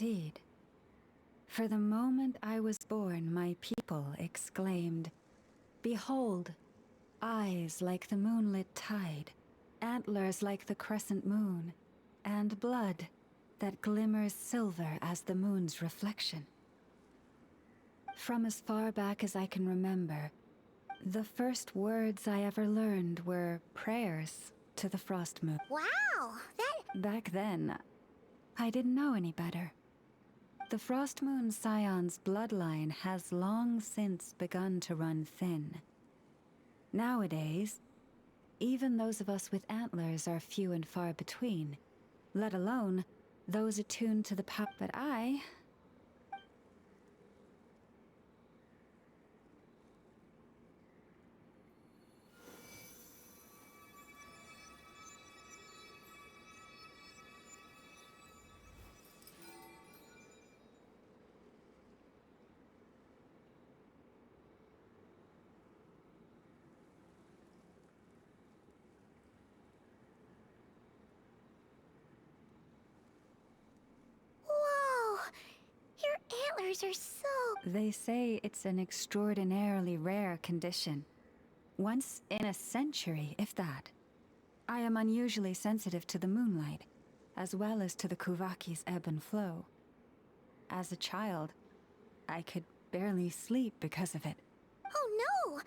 indeed. For the moment I was born, my people exclaimed, "Behold, eyes like the moonlit tide, antlers like the crescent moon, and blood that glimmers silver as the moon's reflection." From as far back as I can remember, the first words I ever learned were prayers to the frost moon. Wow, that... Back then, I didn't know any better. The frost moon scion's bloodline has long since begun to run thin. Nowadays, even those of us with antlers are few and far between, let alone those attuned to the power. But I... Whoa! Your antlers are so... They say it's an extraordinarily rare condition. Once in a century, if that. I am unusually sensitive to the moonlight, as well as to the Kuvaki's ebb and flow. As a child, I could barely sleep because of it. Oh no!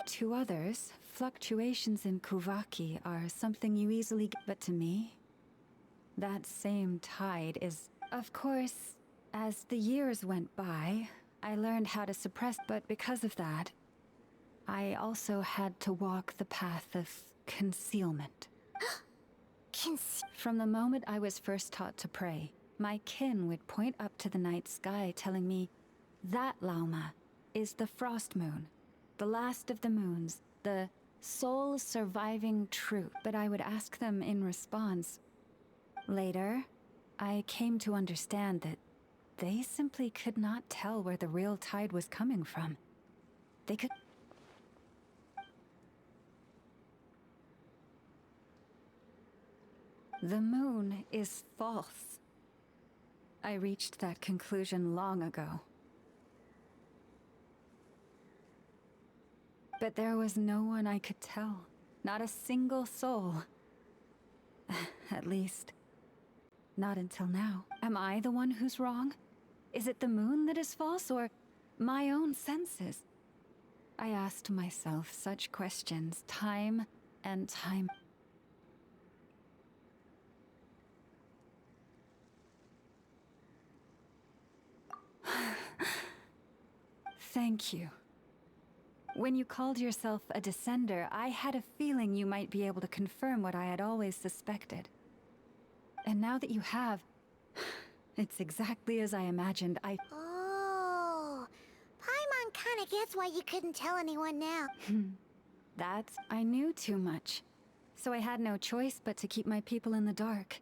To others, fluctuations in Kuvaki are something you easily get. But to me, that same tide is... Of course, as the years went by, I learned how to suppress, but because of that, I also had to walk the path of concealment. From the moment I was first taught to pray, my kin would point up to the night sky telling me, "That, Lauma, is the frost moon, the last of the moons, the sole surviving truth." But I would ask them in response. Later, I came to understand that they simply could not tell where the real tide was coming from. They could... The moon is false. I reached that conclusion long ago. But there was no one I could tell. Not a single soul. At least, not until now. Am I the one who's wrong? Is it the moon that is false, or my own senses? I asked myself such questions time and time. Thank you. When you called yourself a descender, I had a feeling you might be able to confirm what I had always suspected. And now that you have, it's exactly as I imagined. Oh... Paimon kinda gets why you couldn't tell anyone now. I knew too much. So I had no choice but to keep my people in the dark.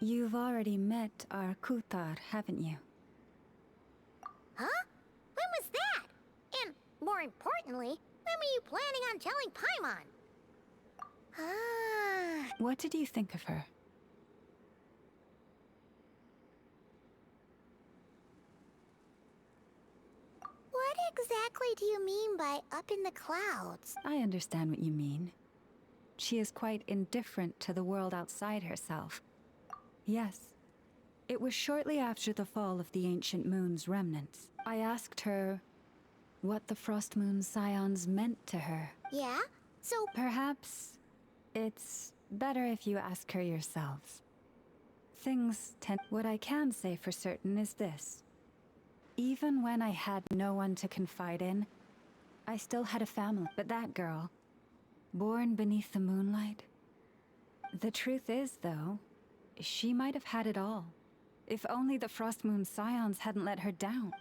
You've already met our Kutar, haven't you? Huh? When was that? And, more importantly, when were you planning on telling Paimon? Ah... What did you think of her? What exactly do you mean by up in the clouds? I understand what you mean. She is quite indifferent to the world outside herself. Yes. It was shortly after the fall of the ancient moon's remnants. I asked her what the frost moon scions meant to her. Yeah? So... Perhaps it's better if you ask her yourselves. Things tend... What I can say for certain is this. Even when I had no one to confide in, I still had a family. But that girl, born beneath the moonlight... The truth is, though, she might have had it all. If only the Frost Moon Scions hadn't let her down.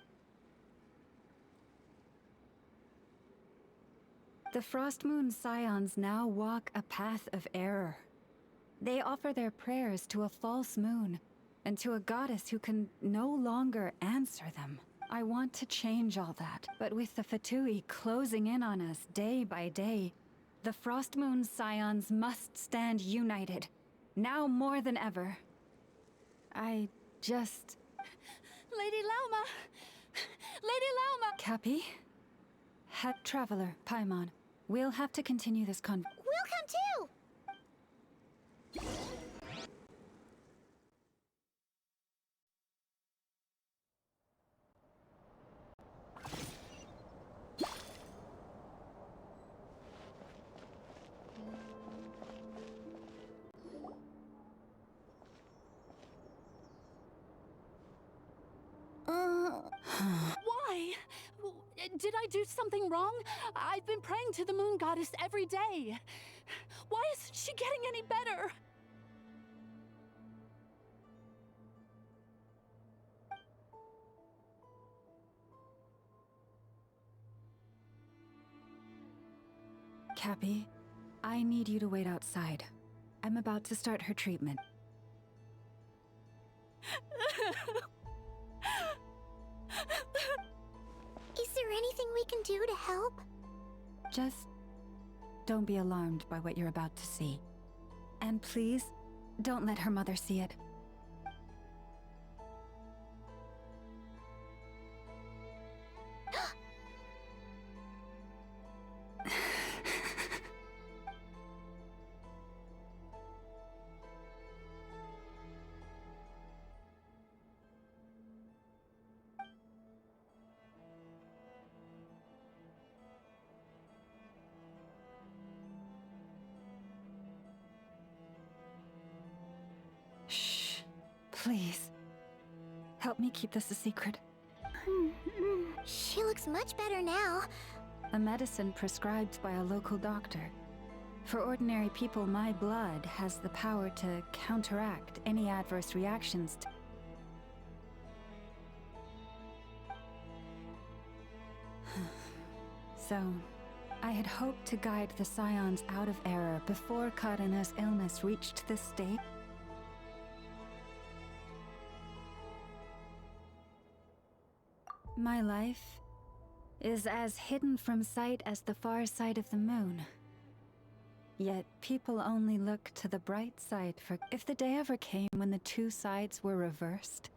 The Frost Moon Scions now walk a path of error. They offer their prayers to a false moon, and to a goddess who can no longer answer them. I want to change all that, but with the Fatui closing in on us day by day, The Frost Moon Scions must stand united, now more than ever. I just... Lady Lauma! Lady Lauma! Cappy? Traveler, Paimon. We'll have to continue this We'll come too! Why? Did I do something wrong? I've been praying to the moon goddess every day. Why isn't she getting any better? Cappy, I need you to wait outside. I'm about to start her treatment. Is there anything we can do to help? Just don't be alarmed by what you're about to see. And please, don't let her mother see it. Shh. Please. Help me keep this a secret. She looks much better now. A medicine prescribed by a local doctor. For ordinary people, my blood has the power to counteract any adverse reactions to... So, I had hoped to guide the Scions out of error before Karina's illness reached this state. My life is as hidden from sight as the far side of the moon. Yet people only look to the bright side for... If the day ever came when the two sides were reversed...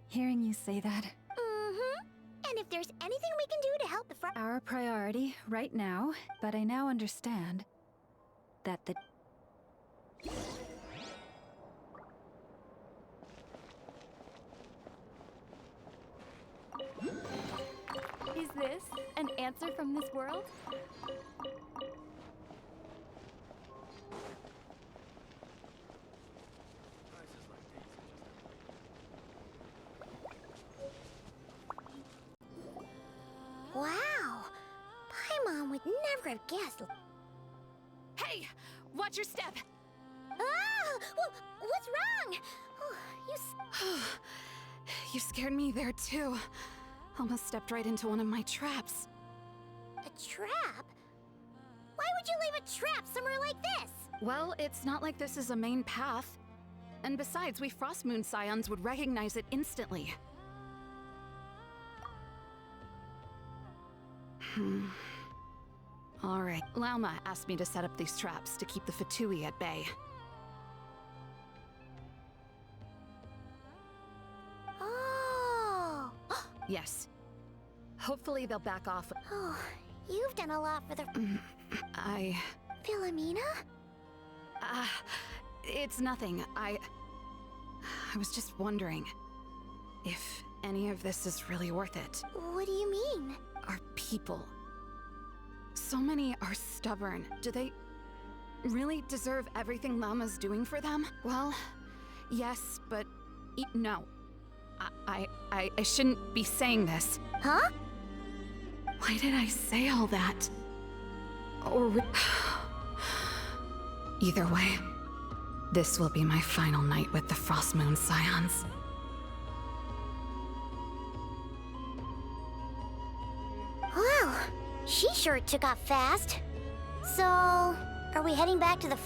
Hearing you say that... And if there's anything we can do to help the Our priority, right now, but I now understand that the... Is this an answer from this world? Wow! Paimon would never have guessed. Hey! Watch your step! Ah! What's wrong? Oh, You scared me there too. Almost stepped right into one of my traps. A trap? Why would you leave a trap somewhere like this? Well, it's not like this is a main path. And besides, we Frostmoon Scions would recognize it instantly. Alright, Lauma asked me to set up these traps to keep the Fatui at bay. Oh! Yes. Hopefully they'll back off. Oh, you've done a lot for the... Philomena? It's nothing. I was just wondering if any of this is really worth it. What do you mean? Our people. So many are stubborn. Do they really deserve everything Lama's doing for them? Well, yes, but no. I shouldn't be saying this. Huh? Why did I say all that? Or... Either way, this will be my final night with the Frostmoon Scions. Wow, she sure took off fast. So, are we heading back to the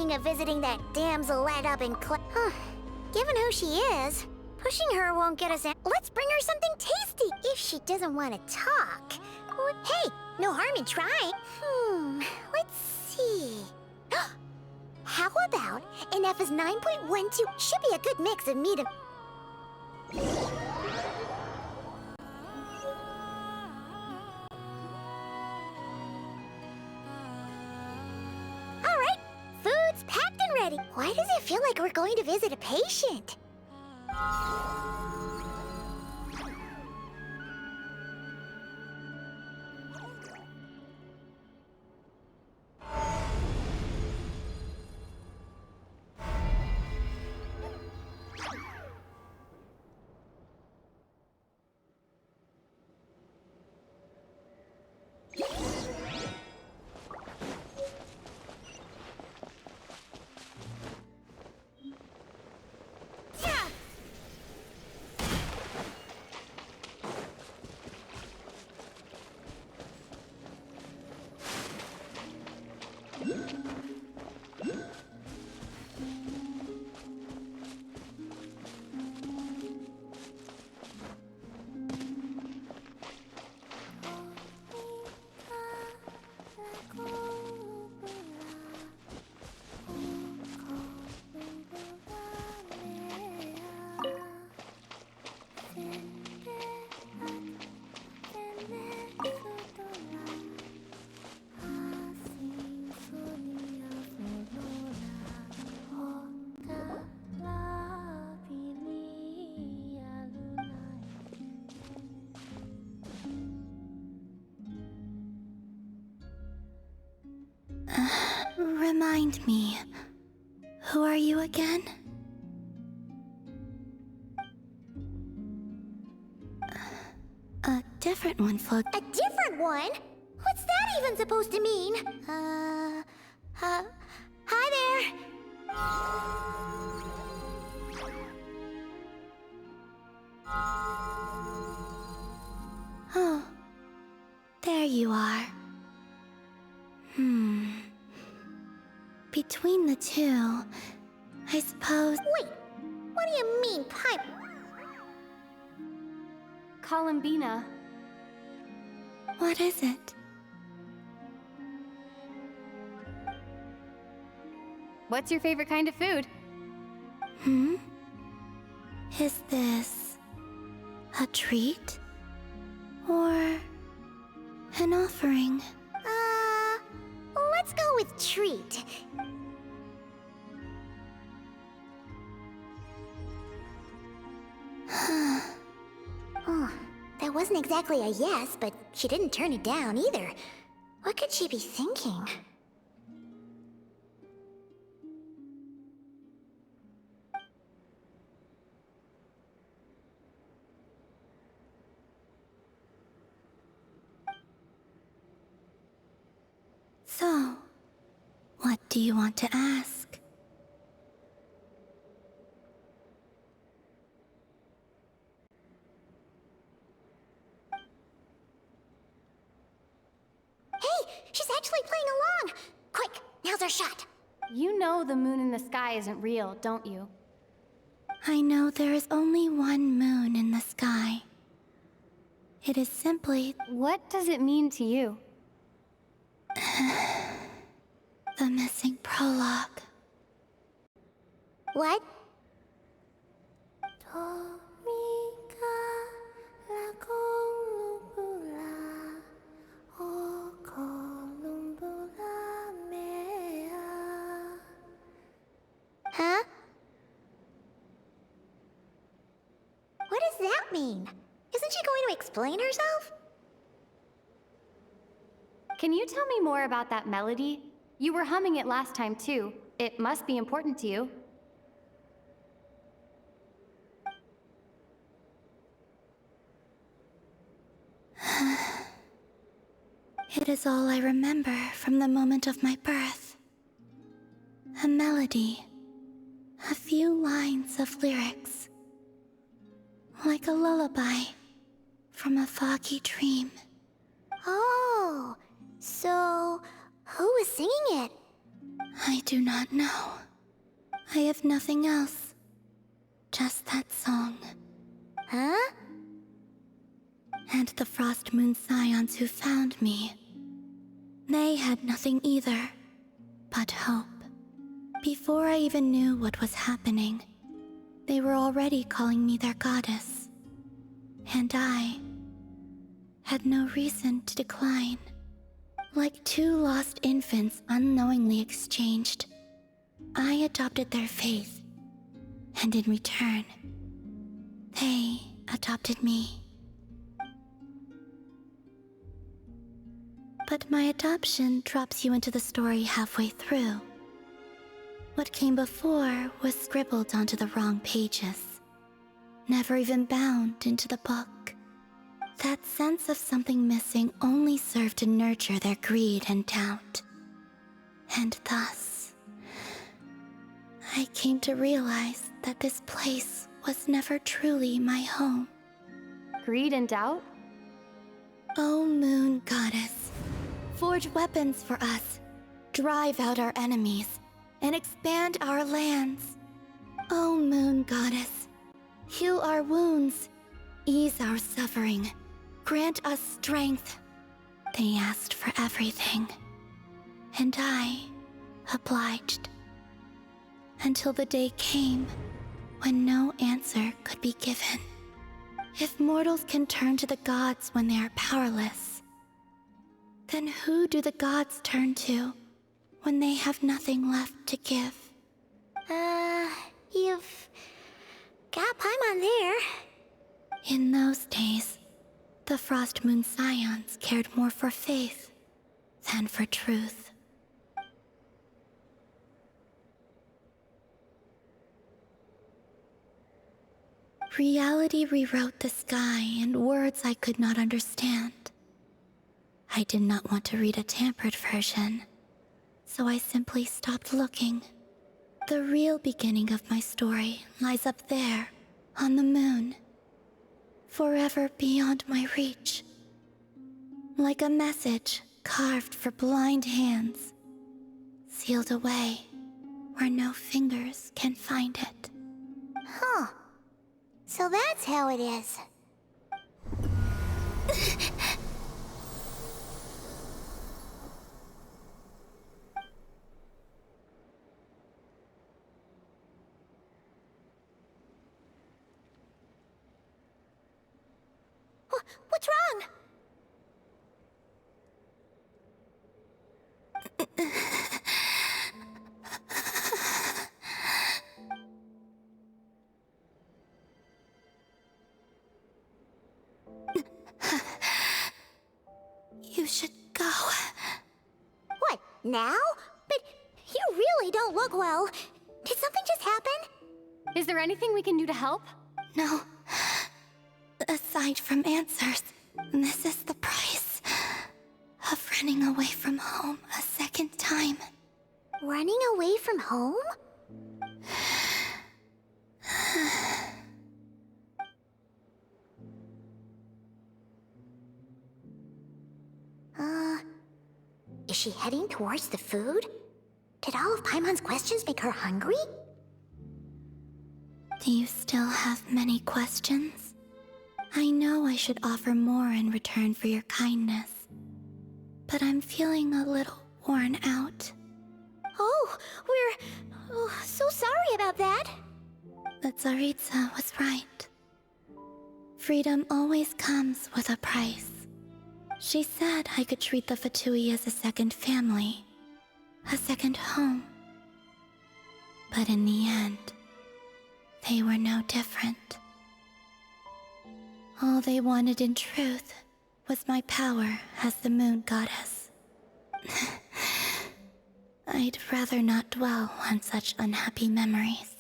thinking of visiting that damsel led up in Given who she is, pushing her won't get us in. Let's bring her something tasty if she doesn't want to talk. Hey, no harm in trying. Let's see. How about an F is 9.12? Should be a good mix of meat and... Alright, food's packed and ready. Why does it feel like we're going to visit a patient? Remind me, who are you again? A different one, Fog. A different one? What's that even supposed to mean? Hi there. Oh, there you are. Between the two, I suppose... Wait, what do you mean, pipe? Columbina. What is it? What's your favorite kind of food? Is this a treat? Or an offering? Let's go with treat. Oh, that wasn't exactly a yes, but she didn't turn it down either. What could she be thinking? So, what do you want to ask? Hey, she's actually playing along! Quick, now's our shot. You know the moon in the sky isn't real, don't you? I know there is only one moon in the sky. It is simply What does it mean to you? the missing prologue. What? Huh? What does that mean? Isn't she going to explain herself? Can you tell me more about that melody? You were humming it last time too. It must be important to you. It is all I remember from the moment of my birth. A melody. A few lines of lyrics. Like a lullaby from a foggy dream. Oh, so who was singing it? I do not know. I have nothing else. Just that song. Huh? And the Frost Moon Scions who found me. They had nothing either, but hope. Before I even knew what was happening, they were already calling me their goddess. And I had no reason to decline. Like two lost infants unknowingly exchanged, I adopted their faith, and in return, they adopted me. But my adoption drops you into the story halfway through. What came before was scribbled onto the wrong pages, never even bound into the book. That sense of something missing only served to nurture their greed and doubt. And thus, I came to realize that this place was never truly my home. Greed and doubt? O Moon Goddess, forge weapons for us, drive out our enemies, and expand our lands. O Moon Goddess, heal our wounds, ease our suffering, grant us strength. They asked for everything, and I obliged. Until the day came when no answer could be given. If mortals can turn to the gods when they are powerless, then who do the gods turn to when they have nothing left to give? You've got Paimon there. In those days, the Frost Moon Scions cared more for faith than for truth. Reality rewrote the sky in words I could not understand. I did not want to read a tampered version, so I simply stopped looking. The real beginning of my story lies up there, on the moon, forever beyond my reach. Like a message carved for blind hands, sealed away where no fingers can find it. Huh. So that's how it is. What's wrong? You should go. What, now? But you really don't look well. Did something just happen? Is there anything we can do to help? No. Aside from answers, this is the price of running away from home a second time. Running away from home? Is she heading towards the food? Did all of Paimon's questions make her hungry? Do you still have many questions? I know I should offer more in return for your kindness, but I'm feeling a little worn out. Oh, we're so sorry about that. The Tsaritsa was right. Freedom always comes with a price. She said I could treat the Fatui as a second family, a second home. But in the end, they were no different. All they wanted in truth was my power as the Moon Goddess. I'd rather not dwell on such unhappy memories.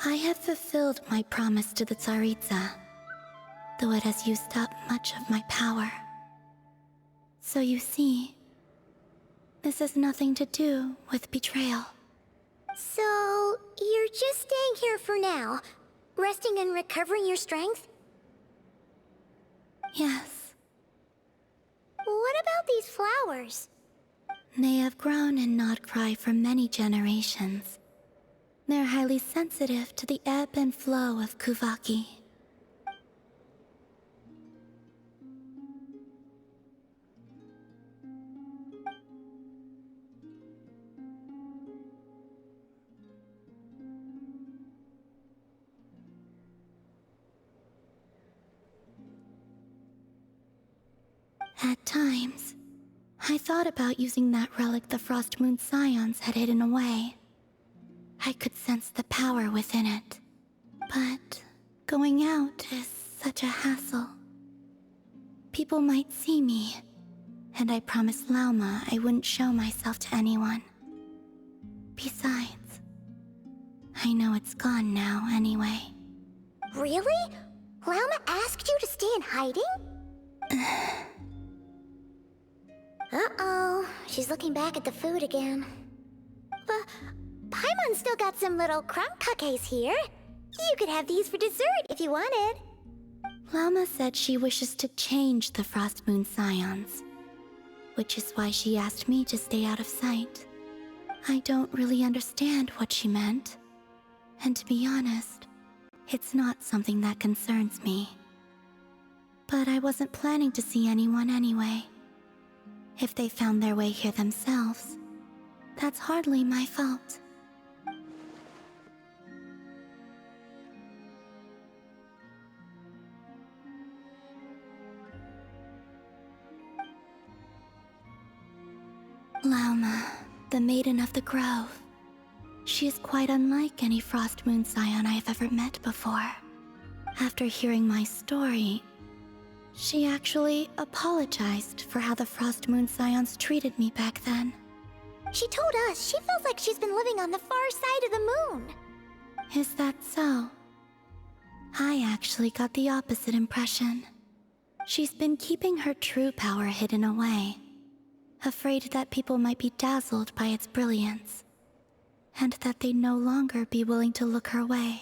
I have fulfilled my promise to the Tsaritsa, though it has used up much of my power. So you see, this has nothing to do with betrayal. So, you're just staying here for now, resting and recovering your strength? Yes, What about these flowers? they have grown in Nodcry for many generations. They're highly sensitive to the ebb and flow of Kuvaki. At times, I thought about using that relic the Frost Moon Scions had hidden away. I could sense the power within it. But going out is such a hassle. People might see me, and I promised Lauma I wouldn't show myself to anyone. Besides, I know it's gone now anyway. Really? Lauma asked you to stay in hiding? Uh-oh, she's looking back at the food again. But Paimon still got some little crumb cookies here. You could have these for dessert if you wanted. Lauma said she wishes to change the Frost Moon Scions, which is why she asked me to stay out of sight. I don't really understand what she meant, and to be honest, it's not something that concerns me. But I wasn't planning to see anyone anyway. If they found their way here themselves, that's hardly my fault. Lauma, the Maiden of the Grove. She is quite unlike any Frost Moon Scion I have ever met before. After hearing my story, she actually apologized for how the Frost Moon Scions treated me back then. She told us she feels like she's been living on the far side of the moon. Is that so? I actually got the opposite impression. She's been keeping her true power hidden away, afraid that people might be dazzled by its brilliance, and that they'd no longer be willing to look her way.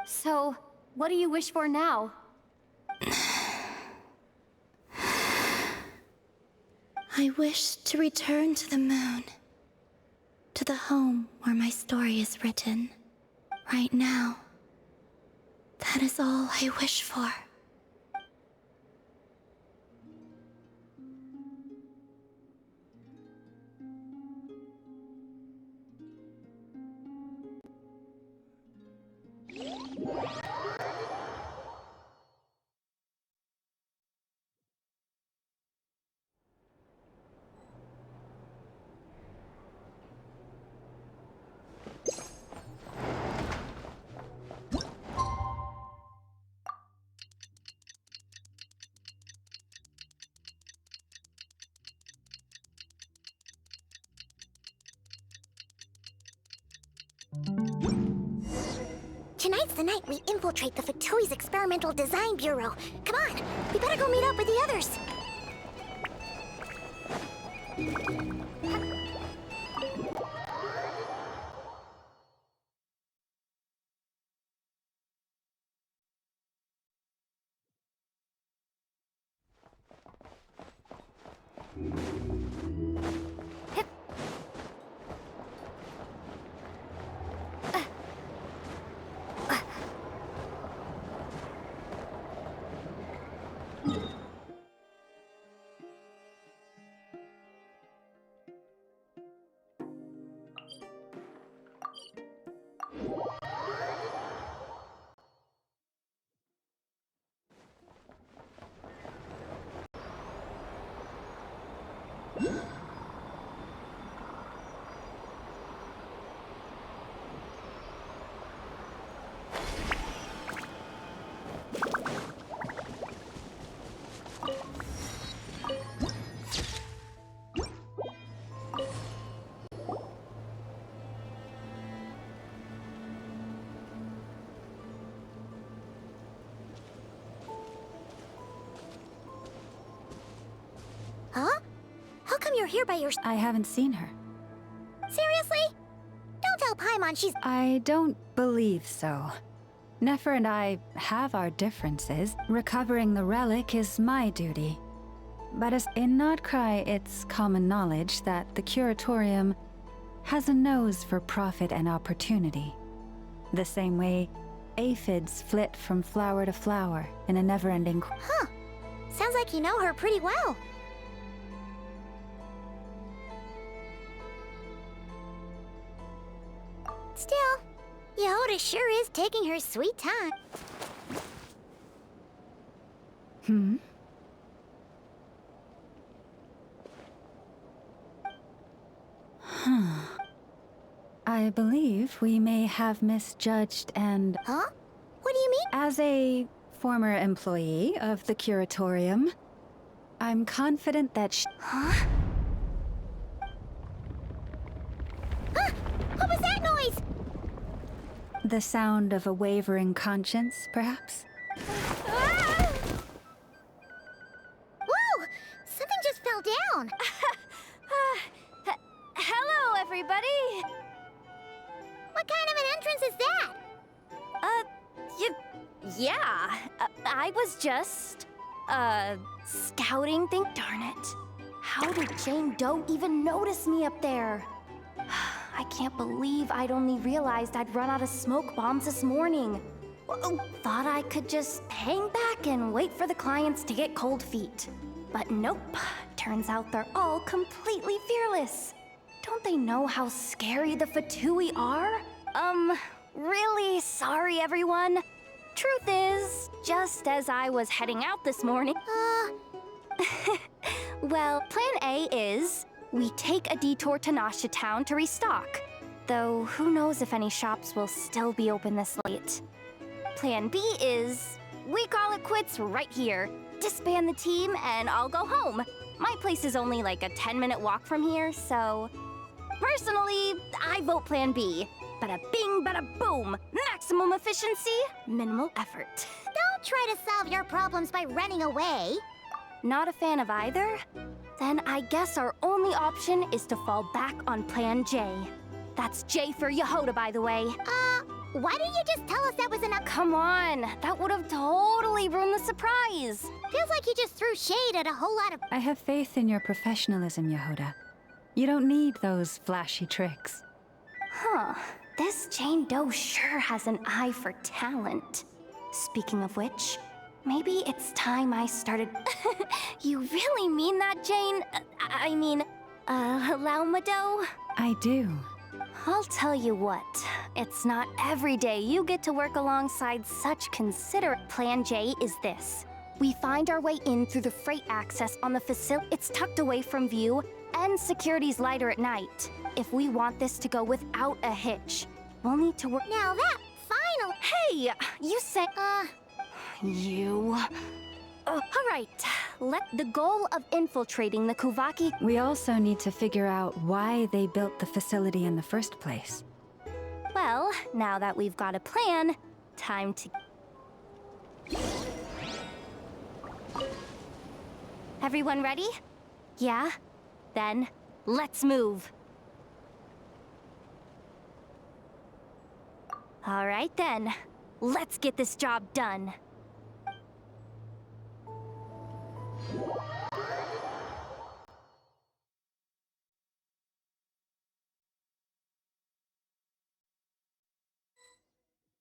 So, what do you wish for now? I wish to return to the moon, to the home where my story is written. Right now, that is all I wish for. Tonight's the night we infiltrate the Fatoi's Experimental Design Bureau. Come on, we better go meet up with the others. you're here by yourself? I haven't seen her. Seriously? Don't tell Paimon she's... I don't believe so. Nefer and I have our differences. Recovering the relic is my duty. But as in Nodcry, it's common knowledge that the Curatorium has a nose for profit and opportunity. The same way aphids flit from flower to flower in a never-ending... Huh. Sounds like you know her pretty well. Still, Yehoda sure is taking her sweet time. Hmm? I believe we may have misjudged and... Huh? What do you mean? As a former employee of the Curatorium, I'm confident that Huh? Huh? What was that noise? the sound of a wavering conscience, perhaps? Ah! Whoa! Something just fell down. Hello, everybody! What kind of an entrance is that? Yeah. I was just, scouting thing. Darn it. How did Jane Doe even notice me up there? I can't believe I'd only realized I'd run out of smoke bombs this morning. Thought I could just hang back and wait for the clients to get cold feet. But nope. Turns out they're all completely fearless. Don't they know how scary the Fatui are? Really sorry, everyone. Truth is, just as I was heading out this morning... Well, plan A is we take a detour to Nasha Town to restock. Though, who knows if any shops will still be open this late. Plan B is we call it quits right here. Disband the team and I'll go home. My place is only like a 10-minute walk from here, so... Personally, I vote Plan B. Bada bing, bada boom. Maximum efficiency, minimal effort. Don't try to solve your problems by running away. Not a fan of either? Then I guess our only option is to fall back on Plan J. That's J for Yehoda, by the way. Why didn't you just tell us that was enough? Come on, that would have totally ruined the surprise. Feels like you just threw shade at a whole lot of... I have faith in your professionalism, Yehoda. You don't need those flashy tricks. Huh. This Jane Doe sure has an eye for talent. Speaking of which, maybe it's time I started... You really mean that, Jane? Allow Doe? I do. I'll tell you what, it's not every day you get to work alongside such considerate. Plan J is this. We find our way in through the freight access on the facility. It's tucked away from view, and security's lighter at night. If we want this to go without a hitch, we'll need to work... Now that, finally... Hey, you said... You... all right, the goal of infiltrating the Kuvaki... We also need to figure out why they built the facility in the first place. Well, now that we've got a plan, time to... Everyone ready? Yeah? Then, let's move. All right then, let's get this job done.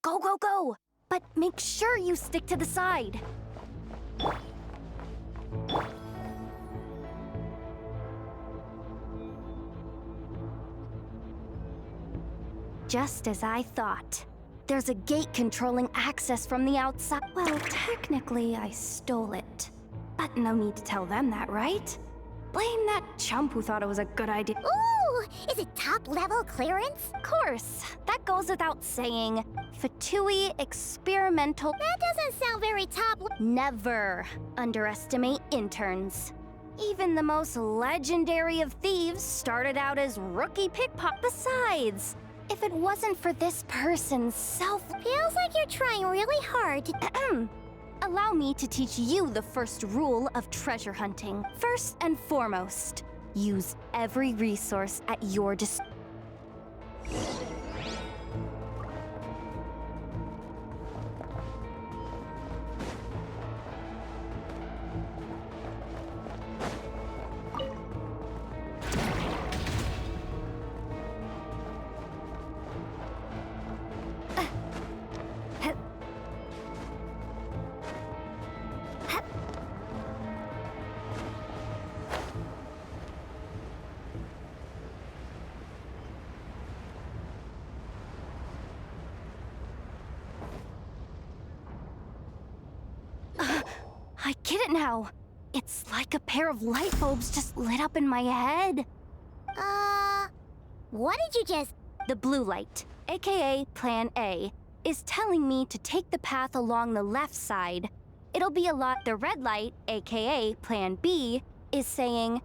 Go, go, go! But make sure you stick to the side. Just as I thought. There's a gate controlling access from the outside. Well, technically, I stole it. But no need to tell them that, right? Blame that chump who thought it was a good idea. Ooh! Is it top-level clearance? Of course, that goes without saying. Fatui experimental... That doesn't sound very top... Never underestimate interns. Even the most legendary of thieves started out as rookie pickpocket. Besides, if it wasn't for this person's Feels like you're trying really hard to... Allow me to teach you the first rule of treasure hunting. First and foremost, Use every resource at your disposal. I get it now. It's like a pair of light bulbs just lit up in my head. What did you just... The blue light, aka Plan A, is telling me to take the path along the left side. It'll be a lot. The red light, aka Plan B, is saying,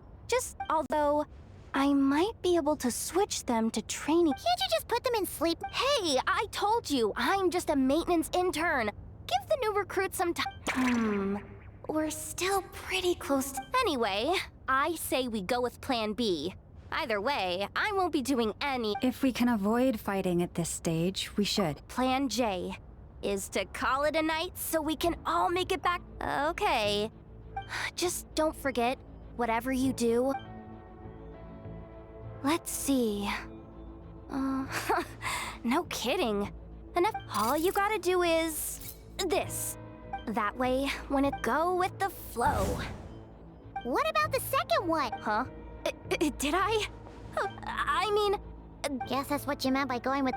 although I might be able to switch them to training. Can't you just put them in sleep? Hey, I told you, I'm just a maintenance intern. Give the new recruit some time. We're still pretty close to... Anyway, I say we go with Plan B. Either way, I won't be doing any... If we can avoid fighting at this stage, we should. Plan J is to call it a night so we can all make it back... Okay. Just don't forget, whatever you do... Let's see... no kidding. Enough. All you gotta do is... this. That way, when it go with the flow. What about the second one? Huh? Did I? I mean... Guess that's what you meant by going with...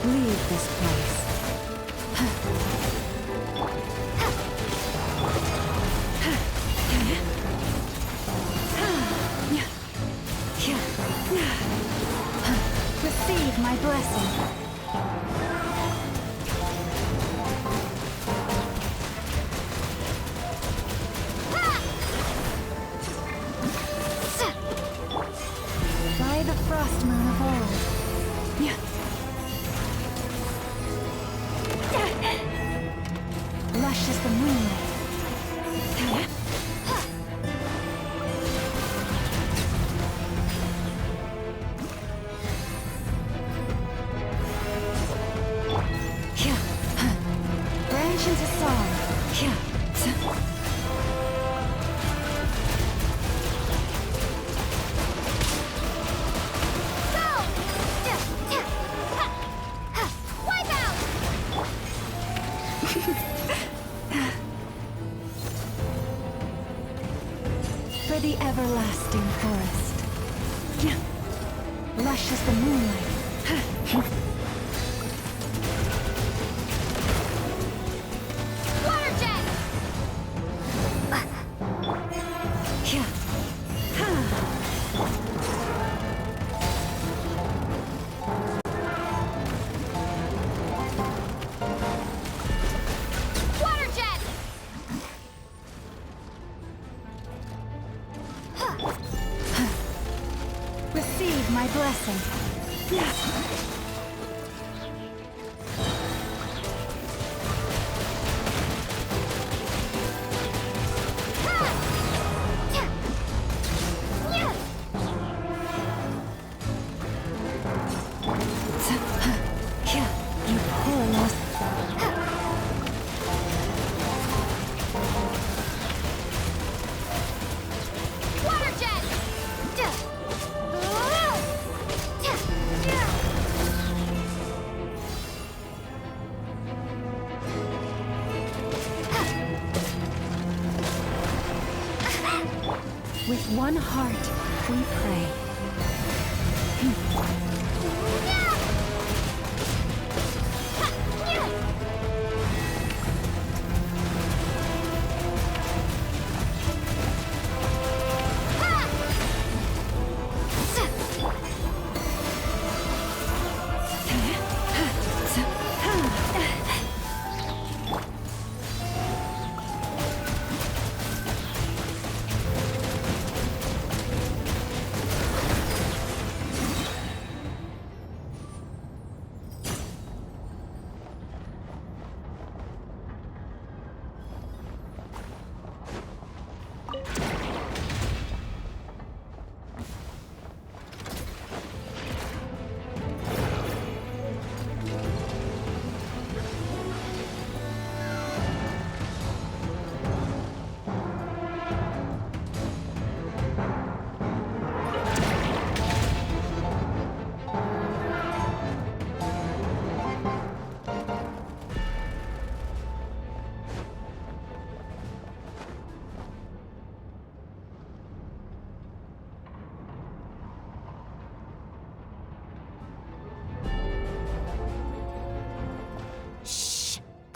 Leave this place. Receive my blessing. By the frost moon of old. Lush as the moonlight. Branch into song. For the everlasting forest. Lush as the moonlight. Water jet! Water jet! Receive my blessing. You poor lost. Water jet! one heart, we pray.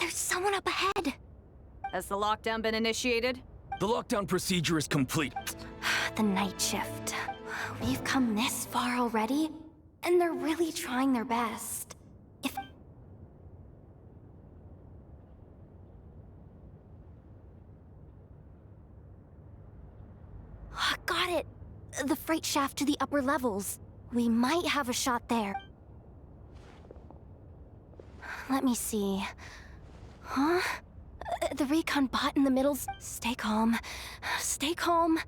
Someone up ahead. Has the lockdown been initiated? The lockdown procedure is complete. The night shift. We've come this far already, and they're really trying their best. If... Got it! The freight shaft to the upper levels. We might have a shot there. Let me see. Huh? The recon bot in the middle's... Stay calm. Stay calm.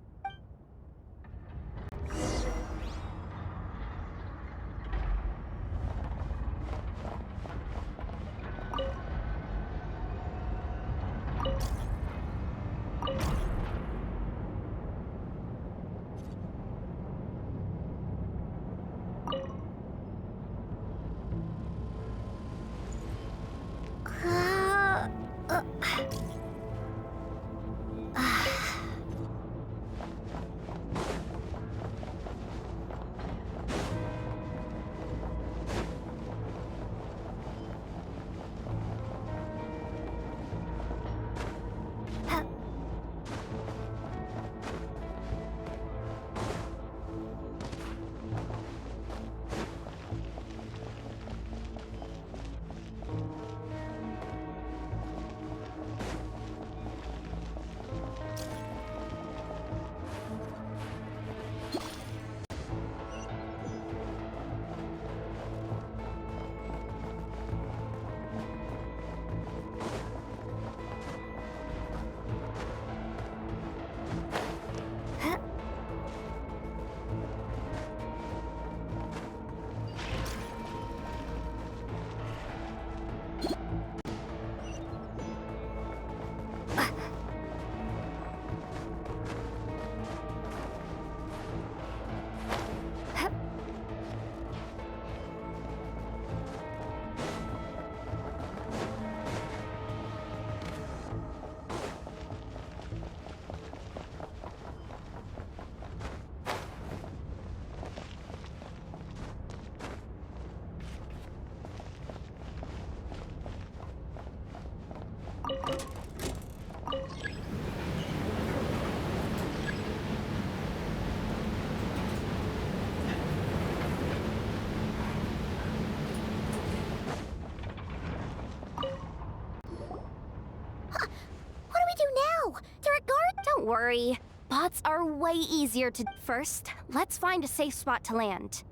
Don't worry. Bots are way easier to... First, let's find a safe spot to land.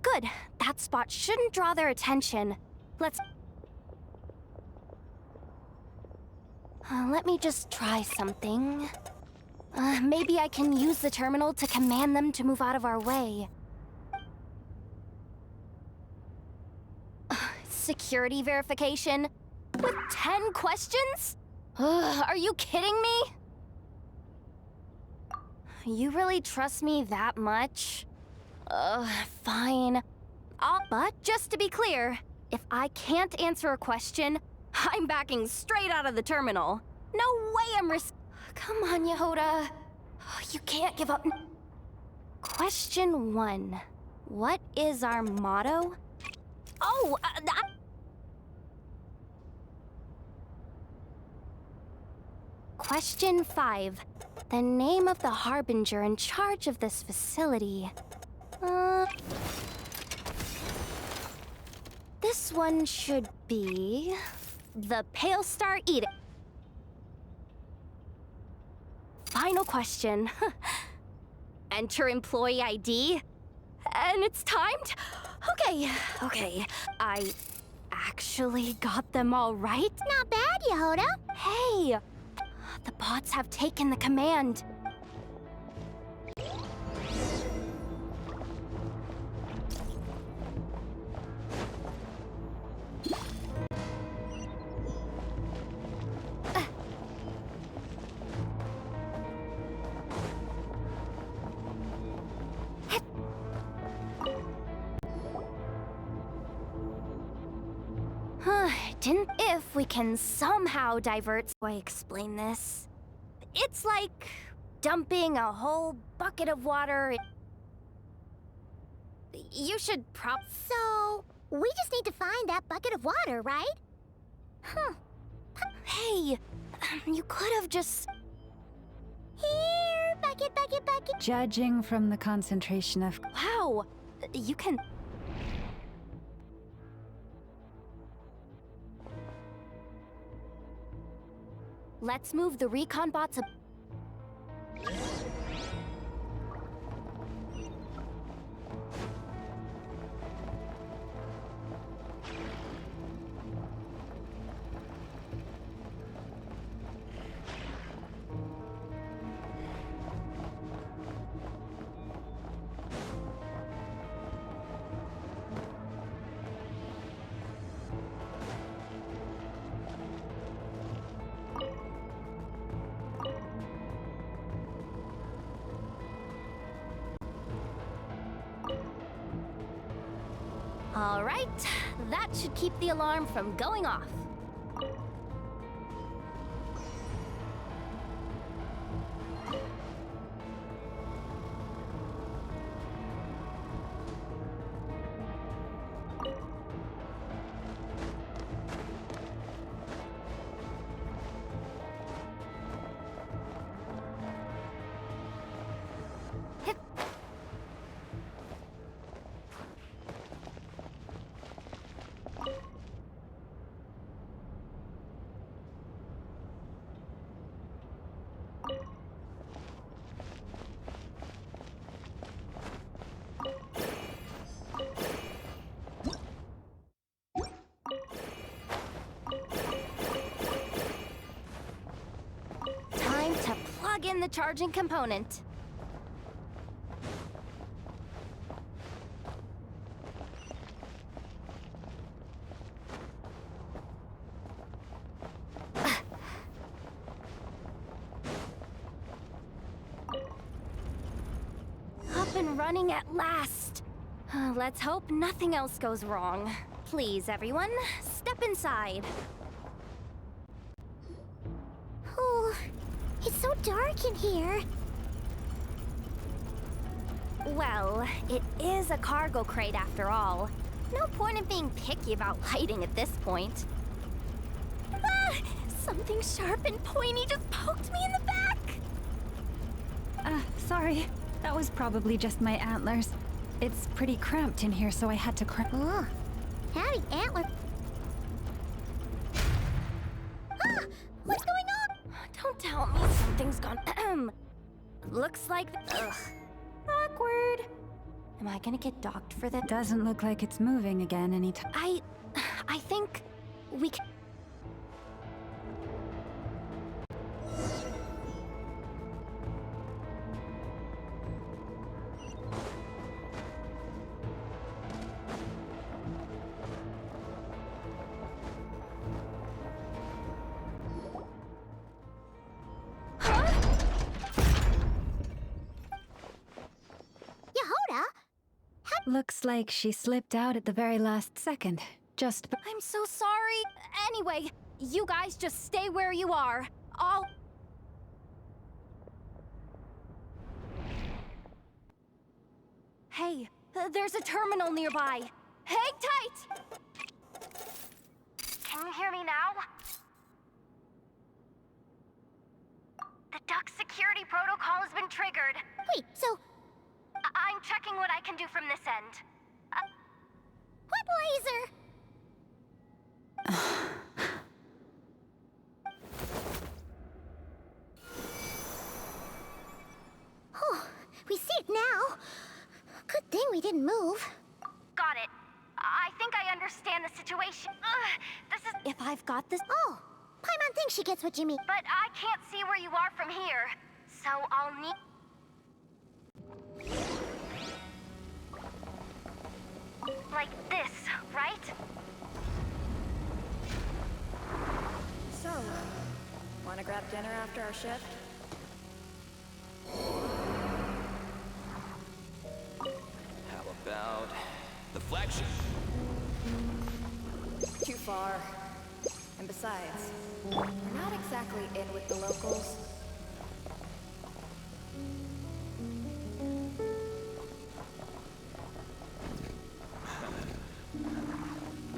Good. That spot shouldn't draw their attention. Let's... let me just try something. Maybe I can use the terminal to command them to move out of our way. Security verification? With 10 questions? Are you kidding me? You really trust me that much? Fine. But just to be clear, if I can't answer a question, I'm backing straight out of the terminal. No way I'm Come on, Yehoda. You can't give up. Question 1. What is our motto? Oh, Question 5. The name of the harbinger in charge of this facility. This one should be... the Pale Star Edict. Final question. Enter employee ID. And it's timed? Okay. I actually got them all right. Not bad, Yehoda. Hey! The bots have taken the command. If we can somehow divert... I explain this. It's like dumping a whole bucket of water. You should So, we just need to find that bucket of water, right? Hey, you could have just... Here, bucket. Judging from the concentration of... Wow, you can... Let's move the recon bots up. All right, that should keep the alarm from going off. Time to plug in the charging component. Up and running at last. Let's hope nothing else goes wrong. Please, everyone, step inside. Oh, it's so dark in here. Well, it is a cargo crate after all. No point in being picky about lighting at this point. Ah! Something sharp and pointy just poked me in the back! Sorry. That was probably just my antlers. It's pretty cramped in here, so I had to Oh, howdy, antler. Ah, what's going on? Don't tell me something's gone. Looks like... Ugh. Awkward. Am I gonna get docked for that? Doesn't look like it's moving again anytime. I think we can... Yehoda? Looks like she slipped out at the very last second. I'm so sorry. Anyway, you guys just stay where you are. Hey, there's a terminal nearby. Hang tight! Can you hear me now? The duck security protocol has been triggered. Wait, so I'm checking what I can do from this end. what laser? Oh, we see it now. Good thing we didn't move. Got it. I think I understand the situation. This is... If I've got this... Oh, Paimon thinks she gets what you mean. But I can't see where you are from here. So I'll need... Like this, right? So, wanna grab dinner after our shift? How about the flagship? Too far. And besides, we're not exactly in with the locals.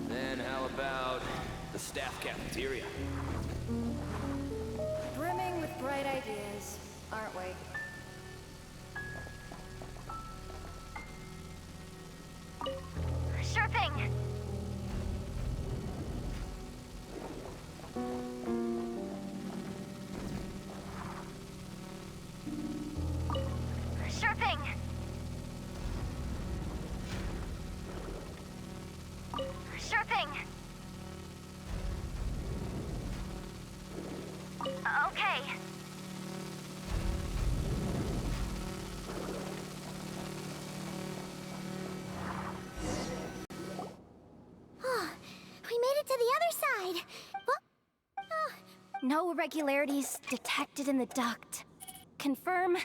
Then how about the staff cafeteria? Brimming with bright ideas, aren't we? Sure thing. Sure thing. Sure thing. Okay. Oh, we made it to the other side. Well, No irregularities detected in the duct. Confirm.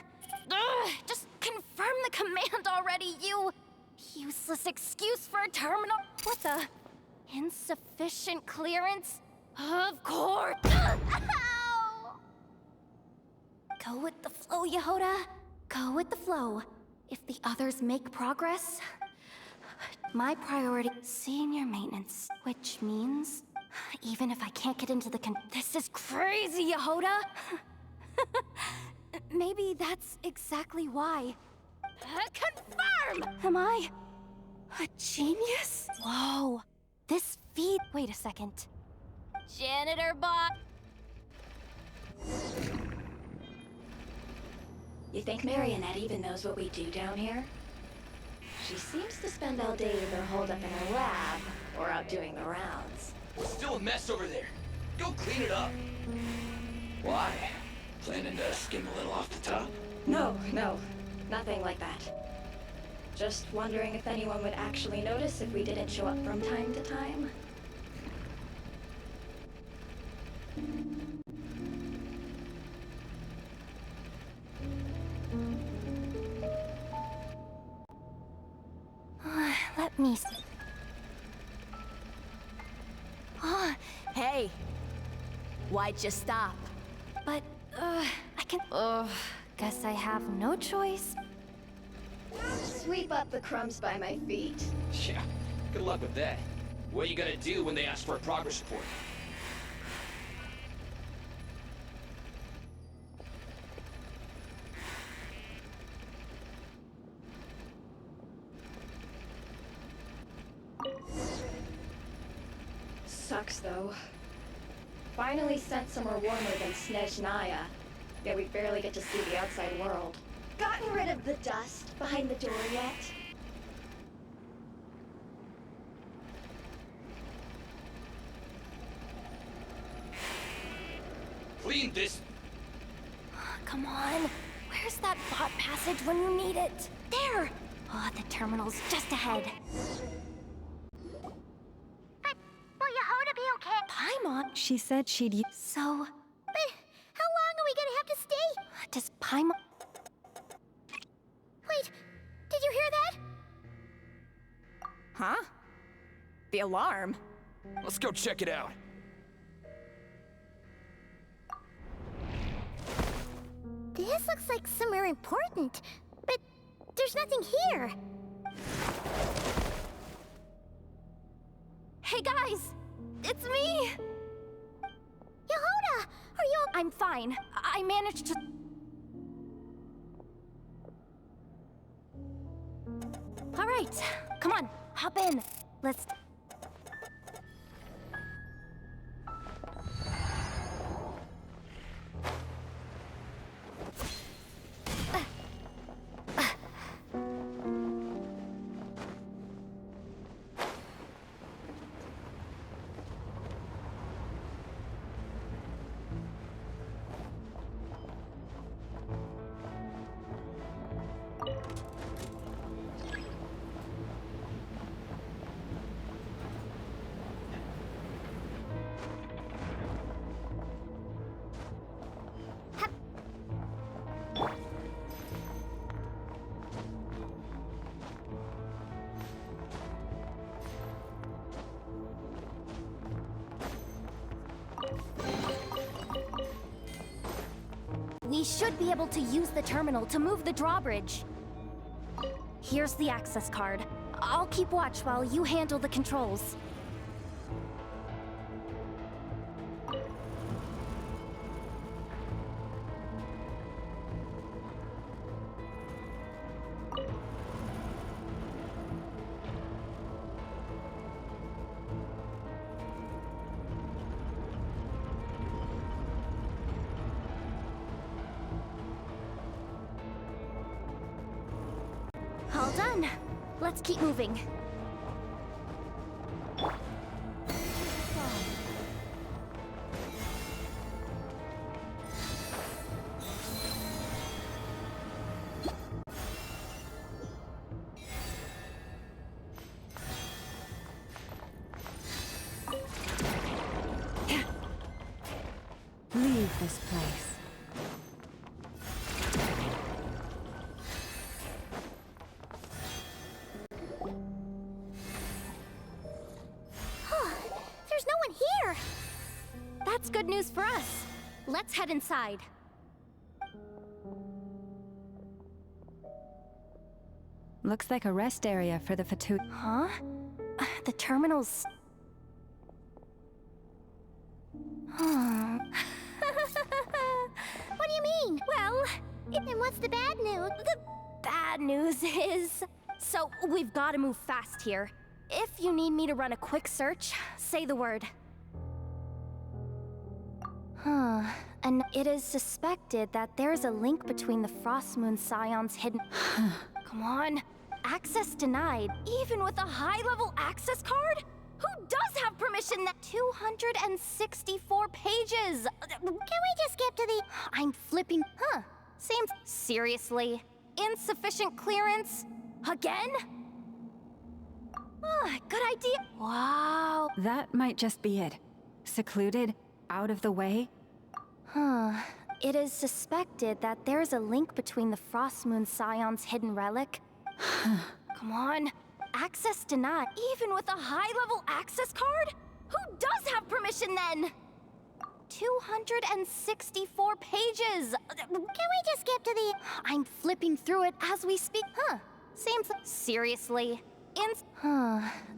Ugh, just confirm the command already, you useless excuse for a terminal. What the? Insufficient clearance? Of course. Ow! Go with the flow, Yehoda. Go with the flow. If the others make progress, my priority, senior maintenance, which means even if I can't get into the this is crazy, Yehoda. Maybe that's exactly why. Confirm! Am I a genius? Whoa. This feed. Wait a second. Janitor bot. You think Marionette even knows what we do down here? She seems to spend all day either holed up in her lab or out doing the rounds. Still a mess over there. Go clean it up. Why? Planning to skim a little off the top? No, nothing like that. Just wondering if anyone would actually notice if we didn't show up from time to time. Let me see. Hey! Why'd you stop? But, I can... guess I have no choice. Sweep up the crumbs by my feet. Yeah, good luck with that. What are you gonna do when they ask for a progress report? Sucks, though. Finally sent somewhere warmer than Snezhnaya, yet we barely get to see the outside world. Gotten rid of the dust behind the door yet? Clean this. Come on. Where's that bot passage when you need it? There! Oh, the terminal's just ahead. but will Yehoda be okay? Paimon? She said she'd So, But how long are we gonna have to stay? does Paimon... Wait, did you hear that? Huh? The alarm? Let's go check it out. This looks like somewhere important, but there's nothing here. Hey guys! It's me! Yehuda, are you? I'm fine. I managed to... Alright, come on, hop in. Let's... We should be able to use the terminal to move the drawbridge. Here's the access card. I'll keep watch while you handle the controls. All done. Let's keep moving. Leave this place. There's no one here. That's good news for us. Let's head inside. Looks like a rest area for the Fatu. Huh? The terminal's... What do you mean? Well, And what's the bad news? the bad news is... So, we've got to move fast here. If you need me to run a quick search, say the word. And it is suspected that there's a link between the Frostmoon Scion's hidden... Come on. Access denied, even with a high-level access card? Who does have permission that 264 pages? Can we just skip to the... I'm flipping... Seems... Seriously? Insufficient clearance? Again? Good idea. Wow. That might just be it. Secluded, out of the way. It is suspected that there's a link between the Frostmoon Scion's hidden relic. Come on. Access denied, even with a high-level access card? Who does have permission then? 264 pages. Can we just skip to the... I'm flipping through it as we speak. Seems... Seriously?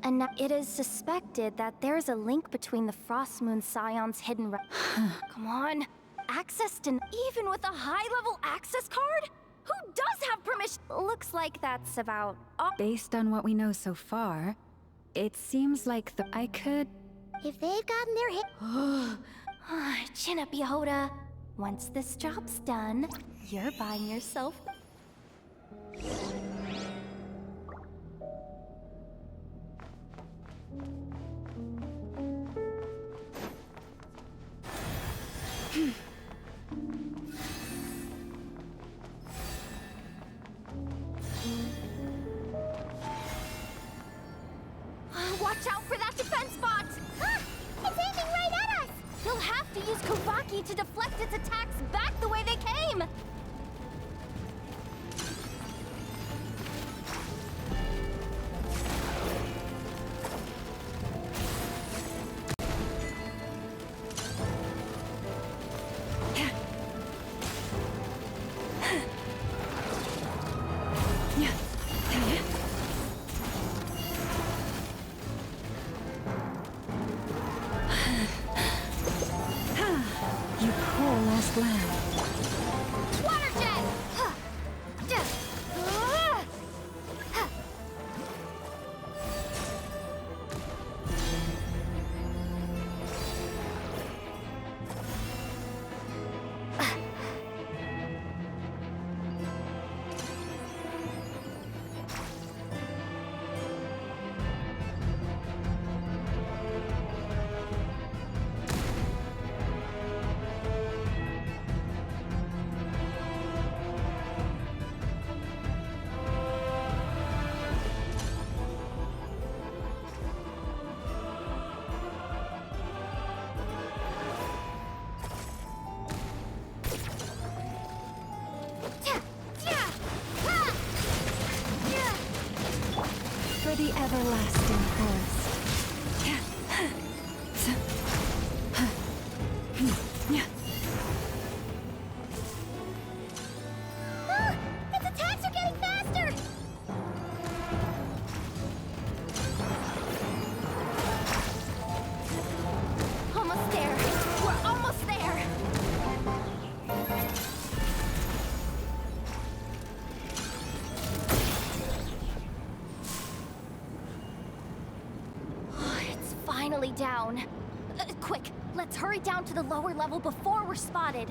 And it is suspected that there's a link between the Frostmoon Scion's hidden Come on. Access to... Even with a high-level access card? Who does have permission? Looks like that's about... Based on what we know so far, it seems like I could... If they've gotten their hit... Chin up, Yehuda. Once this job's done, you're buying yourself... Watch out for that defense bot! It's aiming right at us! You'll have to use Kavaki to deflect its attacks back the way they came! everlasting forest. Ah, its attacks are getting faster! Almost there. We're almost there. It's finally down. Quick, let's hurry down to the lower level before we're spotted.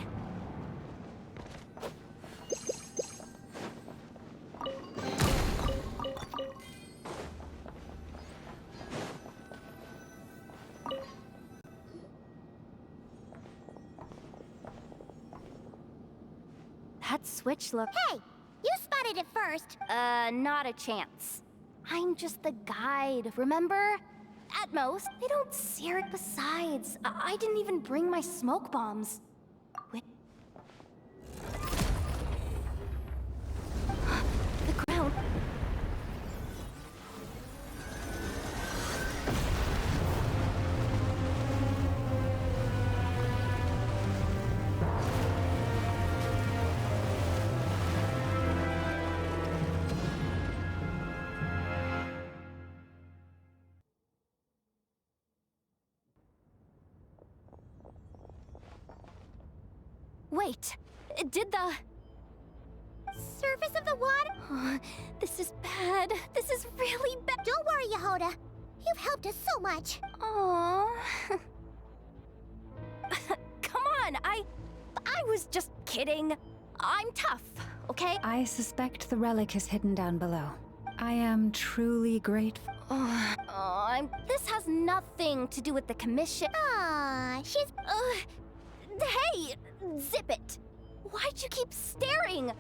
That switch look... Hey, you spotted it first. Not a chance. I'm just the guide, remember? At most, they don't sear it. Besides, I didn't even bring my smoke bombs. Wait. The ground... Wait, did the... Surface of the water? This is bad. This is really bad. Don't worry, Yehoda. You've helped us so much. Aww. Come on, I was just kidding. I'm tough, okay? I suspect the relic is hidden down below. I am truly grateful. This has nothing to do with the commission. Aw, she's... Hey! Zip it! Why'd you keep staring?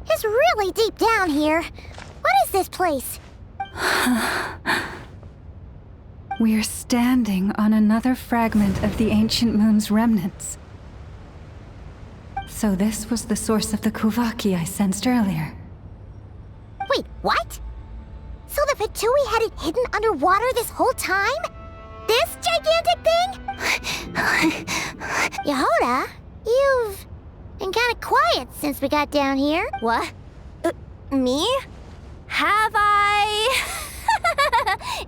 It's really deep down here. What is this place? We're standing on another fragment of the ancient moon's remnants. So this was the source of the Kuvaki I sensed earlier. Wait, what? So the Fatui had it hidden underwater this whole time? This gigantic thing? Yehoda, you've been kinda quiet since we got down here. What? Me? Have I?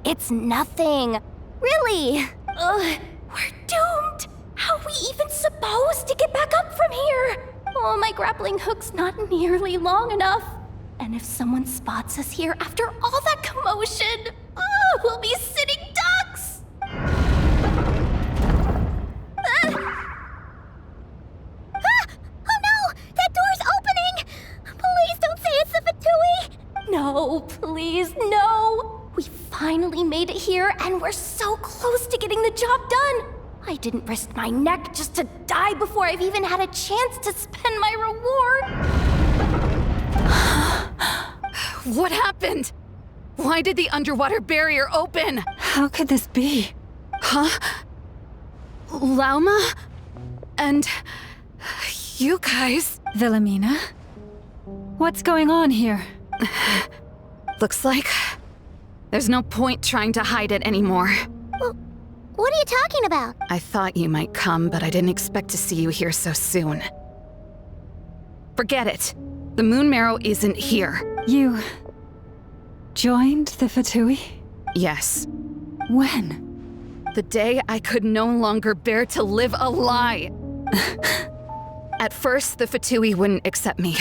It's nothing. Really. We're doomed. How are we even supposed to get back up from here? Oh, my grappling hook's not nearly long enough. And if someone spots us here after all that commotion, we'll be sitting ducks! Oh no! That door's opening! Please don't say it's the Fatui! No, please, no! We finally made it here, and we're so close to getting the job done! I didn't risk my neck just to die before I've even had a chance to spend my reward! What happened? Why did the underwater barrier open? How could this be? Huh? Lauma? And... you guys... Wilhelmina? What's going on here? Looks like There's no point trying to hide it anymore. Well, what are you talking about? I thought you might come, but I didn't expect to see you here so soon. Forget it. The Moon Marrow isn't here. You joined the Fatui? Yes. When? The day I could no longer bear to live a lie. At first, the Fatui wouldn't accept me.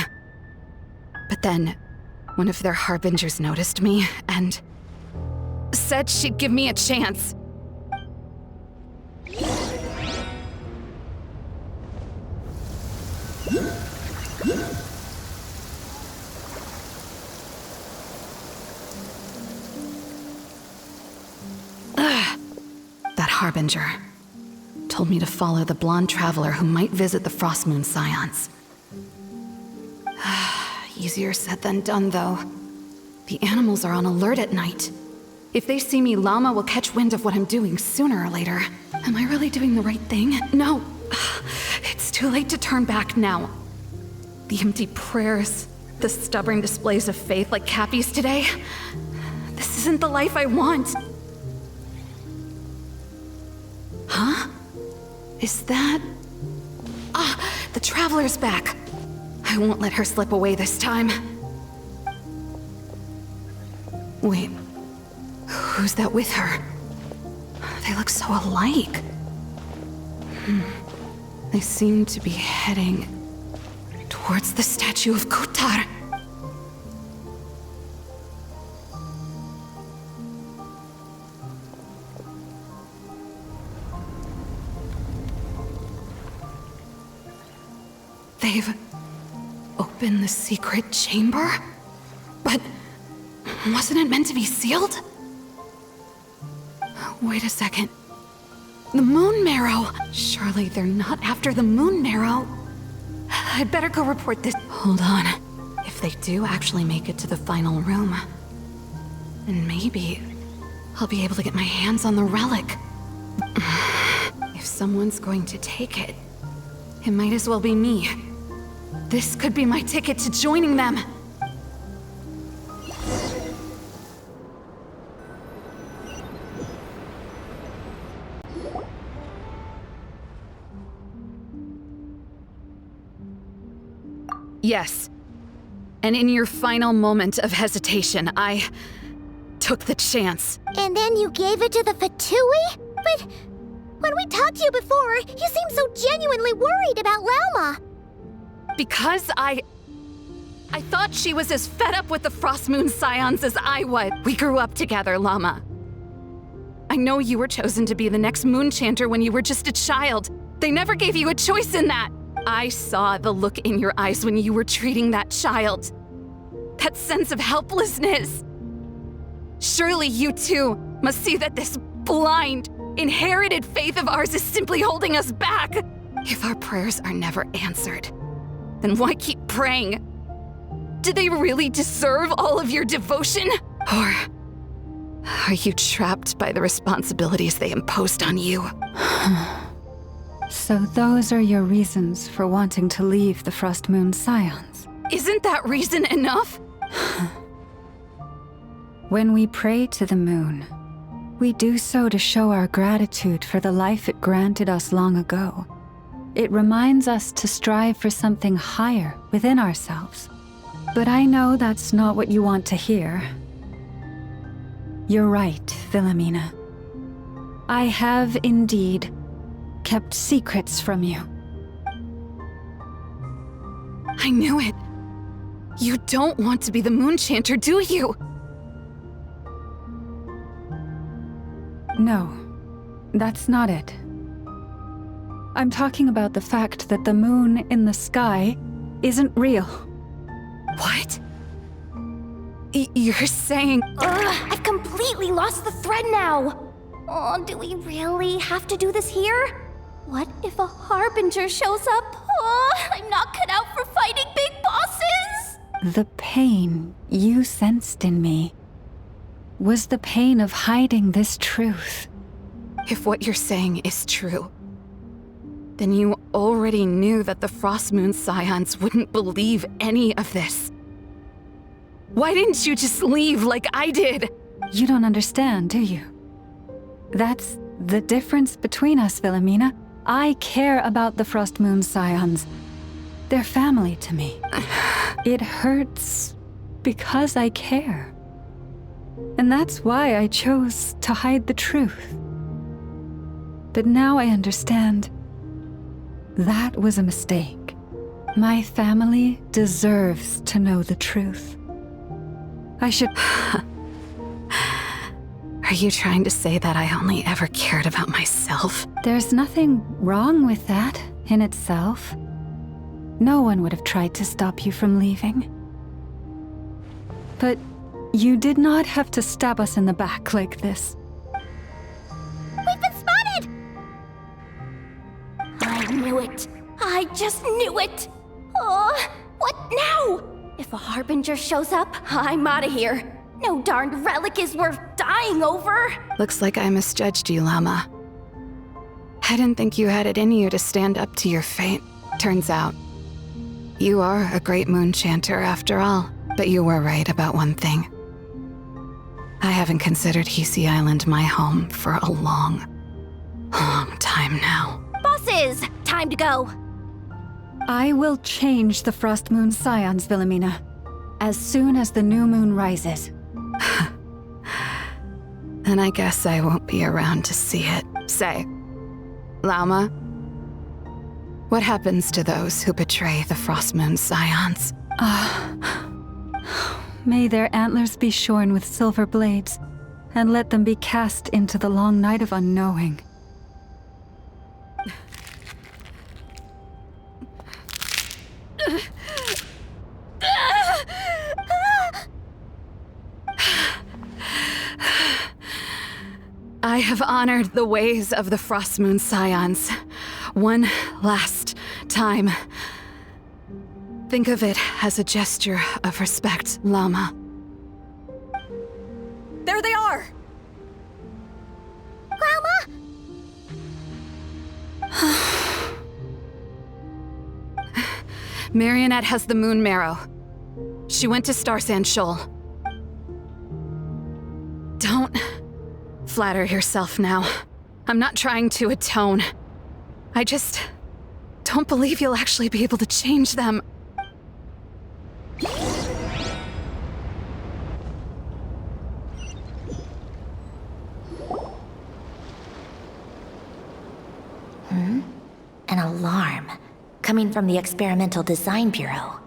But then, one of their harbingers noticed me and said she'd give me a chance. That harbinger told me to follow the blonde traveler who might visit the Frostmoon Scions. Easier said than done, though. The animals are on alert at night. If they see me, Llama will catch wind of what I'm doing sooner or later. Am I really doing the right thing? No. It's too late to turn back now. The empty prayers, the stubborn displays of faith like Cappy's today. This isn't the life I want. Huh? Is that... the Traveler's back. I won't let her slip away this time. Wait, who's that with her? They look so alike. They seem to be heading towards the statue of Kotar. They've opened the secret chamber? But wasn't it meant to be sealed? Wait a second. The Moon Marrow! Surely they're not after the Moon Marrow. I'd better go report this. Hold on. If they do actually make it to the final room, then maybe I'll be able to get my hands on the relic. If someone's going to take it, it might as well be me. This could be my ticket to joining them. Yes. And in your final moment of hesitation, I took the chance. And then you gave it to the Fatui? But when we talked to you before, you seemed so genuinely worried about Llama. Because I thought she was as fed up with the Frostmoon Scions as I was. We grew up together, Llama. I know you were chosen to be the next Moon Chanter when you were just a child. They never gave you a choice in that. I saw the look in your eyes when you were treating that child. That sense of helplessness. Surely you too must see that this blind, inherited faith of ours is simply holding us back. If our prayers are never answered, then why keep praying? Do they really deserve all of your devotion? Or are you trapped by the responsibilities they imposed on you? So those are your reasons for wanting to leave the Frostmoon Scions? Isn't that reason enough? When we pray to the moon, we do so to show our gratitude for the life it granted us long ago. It reminds us to strive for something higher within ourselves. But I know that's not what you want to hear. You're right, Philomena. I have indeed kept secrets from you. I knew it. You don't want to be the Moon Chanter, do you? No, that's not it. I'm talking about the fact that the moon in the sky isn't real. What? You're saying... I've completely lost the thread now. Oh, do we really have to do this here? What if a Harbinger shows up? Oh, I'm not cut out for fighting big bosses! The pain you sensed in me was the pain of hiding this truth. If what you're saying is true, then you already knew that the Frostmoon Scions wouldn't believe any of this. Why didn't you just leave like I did? You don't understand, do you? That's the difference between us, Wilhelmina. I care about the Frost Moon Scions. They're family to me. It hurts because I care. And that's why I chose to hide the truth. But now I understand. That was a mistake. My family deserves to know the truth. I should... Are you trying to say that I only ever cared about myself? There's nothing wrong with that in itself. No one would have tried to stop you from leaving. But you did not have to stab us in the back like this. We've been spotted! I knew it. I just knew it. Oh, what now? If a Harbinger shows up, I'm out of here. No darned relic is worth dying over. Looks like I misjudged you, Llama. I didn't think you had it in you to stand up to your fate. Turns out, you are a great moon chanter after all. But you were right about one thing. I haven't considered Hisi Island my home for a long, long time now. Bosses, time to go. I will change the Frost Moon Scions, Wilhelmina, as soon as the new moon rises. And I guess I won't be around to see it. Say, Llama, what happens to those who betray the Frost Moon Scions? May their antlers be shorn with silver blades, and let them be cast into the long night of unknowing. I have honored the ways of the Frost Moon Scions one last time. Think of it as a gesture of respect, Llama. There they are! Grandma! Marionette has the Moon Marrow. She went to Starsand Shoal. Don't flatter yourself now. I'm not trying to atone. I just don't believe you'll actually be able to change them. An alarm coming from the Experimental Design Bureau.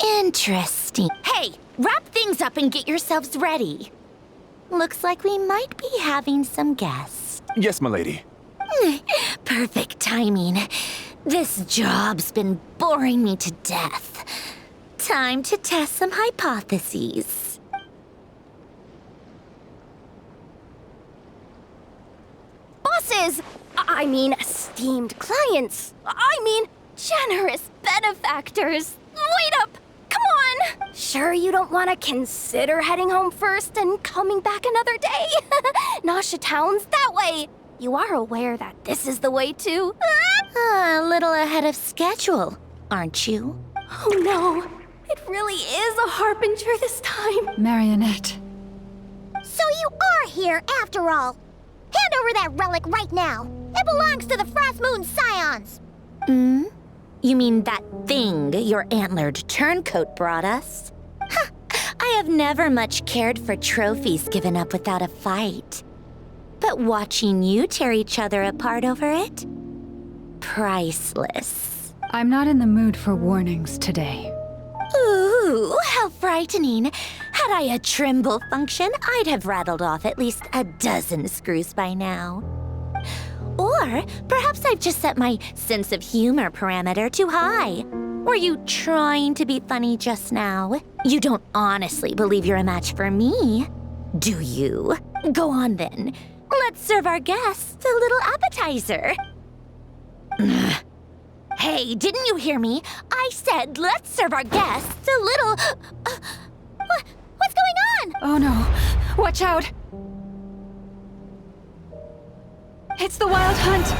Interesting. Hey, wrap things up and get yourselves ready. Looks like we might be having some guests. Yes, milady. Perfect timing. This job's been boring me to death. Time to test some hypotheses. Bosses! I mean, esteemed clients. I mean, generous benefactors. Wait up! Come on! Sure you don't want to consider heading home first and coming back another day? Nasha Town's that way. You are aware that this is the way too? A little ahead of schedule, aren't you? Oh no, it really is a Harbinger this time. Marionette. So you are here after all. Hand over that relic right now. It belongs to the Frost Moon Scions. You mean that thing your antlered turncoat brought us? I have never much cared for trophies given up without a fight. But watching you tear each other apart over it? Priceless. I'm not in the mood for warnings today. Ooh, how frightening. Had I a Trimble function, I'd have rattled off at least a dozen screws by now. Or perhaps I've just set my sense of humor parameter too high. Were you trying to be funny just now? You don't honestly believe you're a match for me, do you? Go on then. Let's serve our guests a little appetizer. Hey, didn't you hear me? I said let's serve our guests a little... What's going on? Oh no. Watch out! It's the Wild Hunt!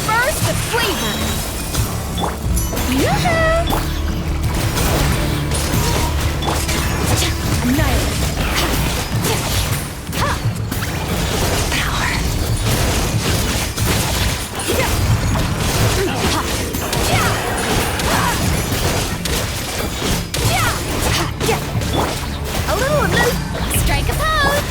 burst of flavor! Yoo-hoo! Annihilate! A little loose. Strike a pose.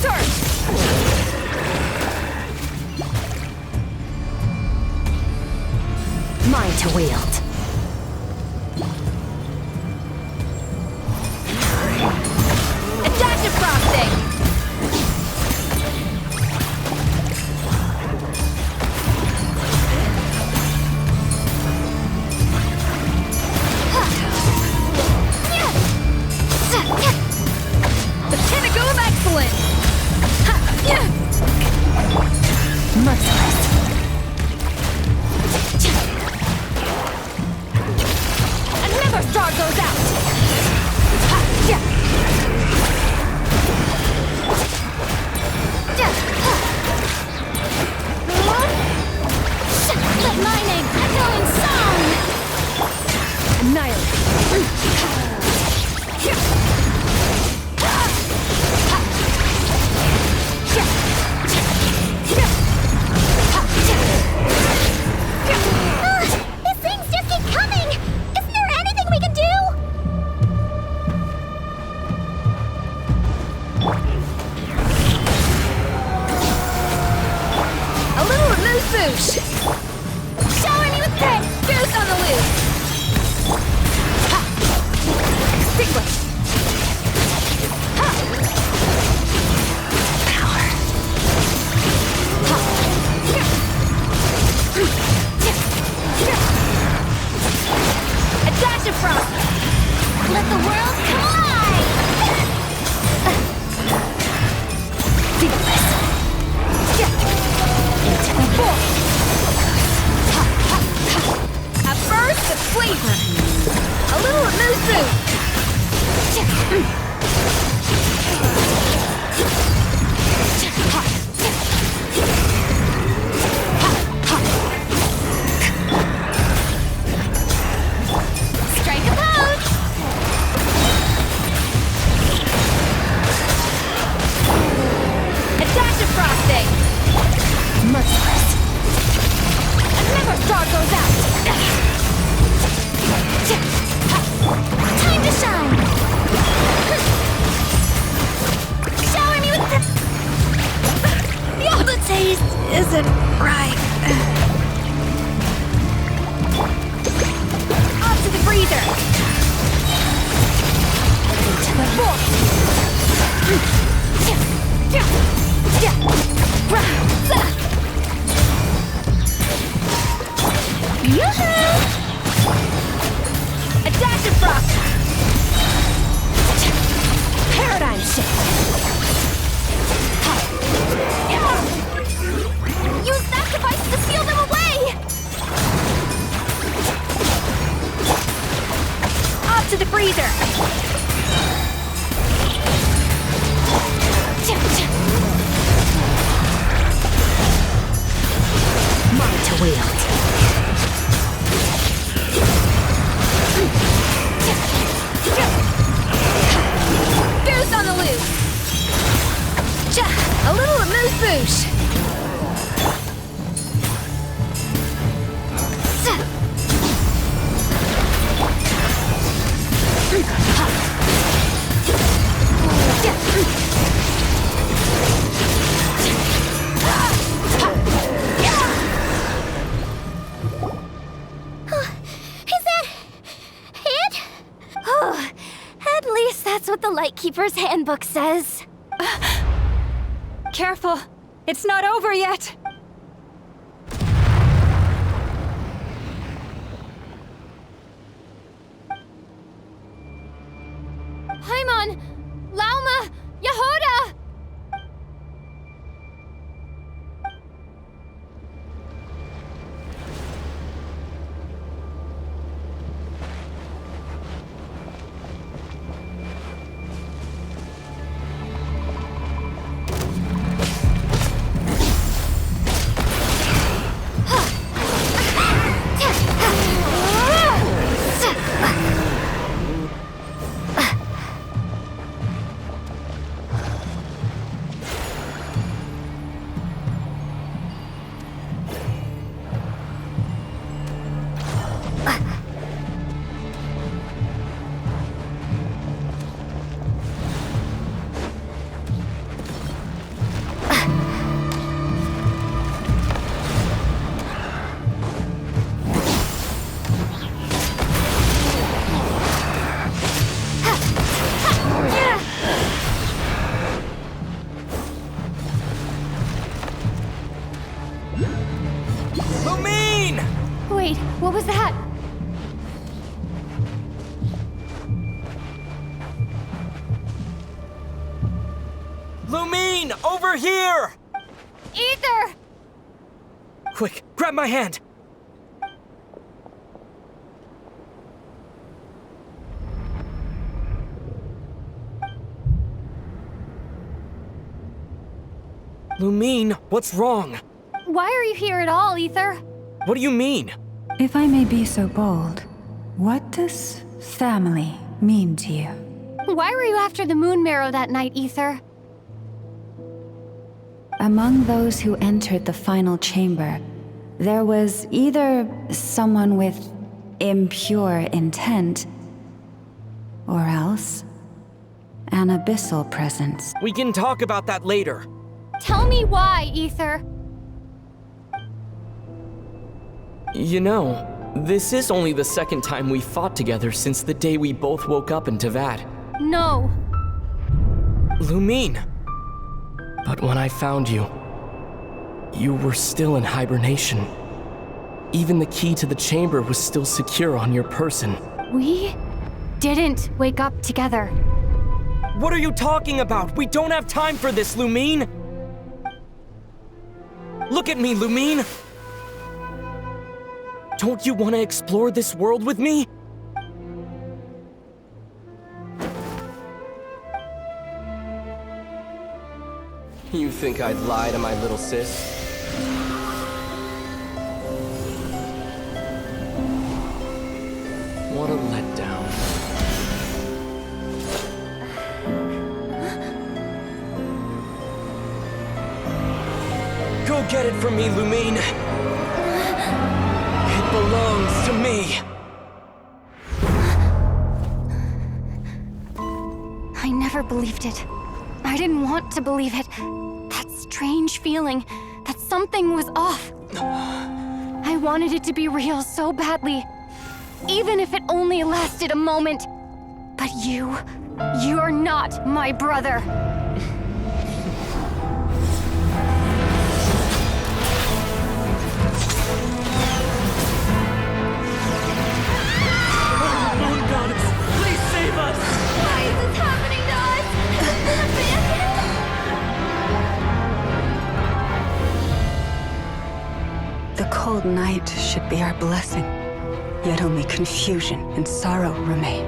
Surge! Mine to wield. A dash of frosting! The pinnacle of excellence! Merciless. Another star goes out! Let my name echo in song. Annihilate! These things just keep coming! Isn't there anything we can do? A little loose boosh! Shower me with pet! Goose on the loose! Ha! Stickler! Ha! Power! Ha! A dash of frost! Let the world collide. Fearless! Into the void! A burst of flavor! A little musu! Strike a pose. A dash of frosting! Merciless. Another star goes out! Time to shine. Shower me with the taste isn't right. Up to the freezer! Into the void! Yoo-hoo! A dash of frost! Paradigm shift! Use that device to seal them away! Up to the freezer! Mine to wield. Goose on the loose! A little amuse bouche! At least that's what the Lightkeeper's handbook says. Careful! It's not over yet! Paimon! Lauma! Yehoda! was that? Lumine, over here! Ether! Quick, grab my hand! Lumine, what's wrong? Why are you here at all, Ether? What do you mean? If I may be so bold, what does family mean to you? Why were you after the moon marrow that night, Ether? Among those who entered the final chamber, there was either someone with impure intent, or else an abyssal presence. We can talk about that later. Tell me why, Ether. You know, this is only the second time we fought together since the day we both woke up in Tavad. No. Lumine. But when I found you, you were still in hibernation. Even the key to the chamber was still secure on your person. We didn't wake up together. What are you talking about? We don't have time for this, Lumine! Look at me, Lumine! Don't you want to explore this world with me? You think I'd lie to my little sis? What a letdown. Go get it from me, Lumine. It belongs to me. I never believed it. I didn't want to believe it. That strange feeling that something was off. I wanted it to be real so badly, even if it only lasted a moment. But you're not my brother. Moon goddess, please save us! Why is this happening to us? The cold night should be our blessing, yet only confusion and sorrow remain.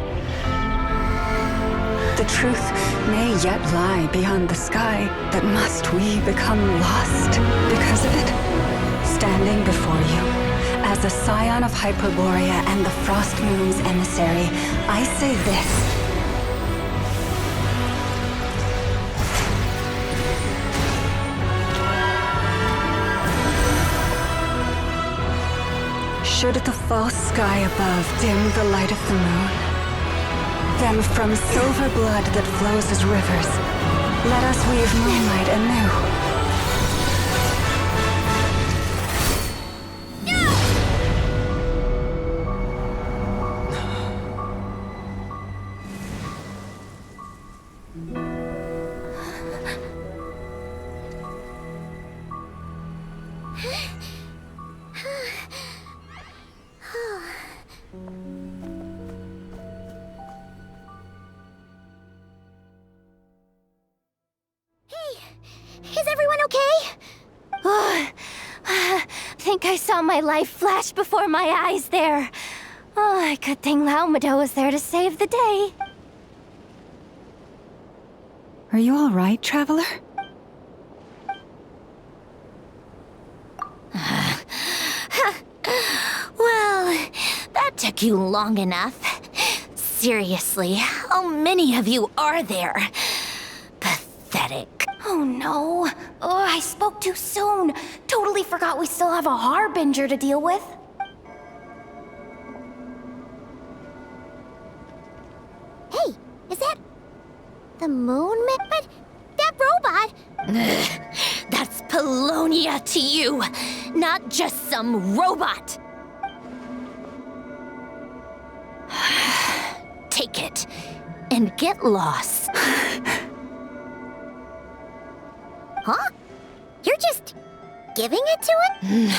The truth may yet lie beyond the sky, but must we become lost because of it? Standing before you, as a scion of Hyperborea and the Frost Moon's emissary, I say this. Should the false sky above dim the light of the moon, then from silver blood that flows as rivers, let us weave moonlight anew. Is everyone okay? Think I saw my life flash before my eyes there. Oh, good thing Laumado was there to save the day. Are you all right, traveler? Well, that took you long enough. Seriously, how many of you are there? Pathetic. Oh no. Oh, I spoke too soon. Totally forgot we still have a Harbinger to deal with. Hey, is that the moon man? But that robot... That's Polonia to you, not just some robot. Take it and get lost. Huh? You're just giving it to it?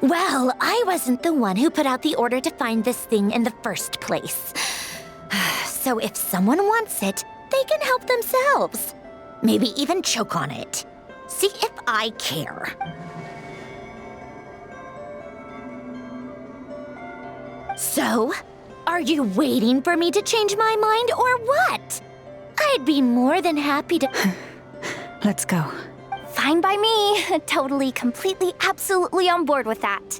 Well, I wasn't the one who put out the order to find this thing in the first place. So if someone wants it, they can help themselves. Maybe even choke on it. See if I care. So, are you waiting for me to change my mind or what? I'd be more than happy to... Let's go. Fine by me. Totally, completely, absolutely on board with that.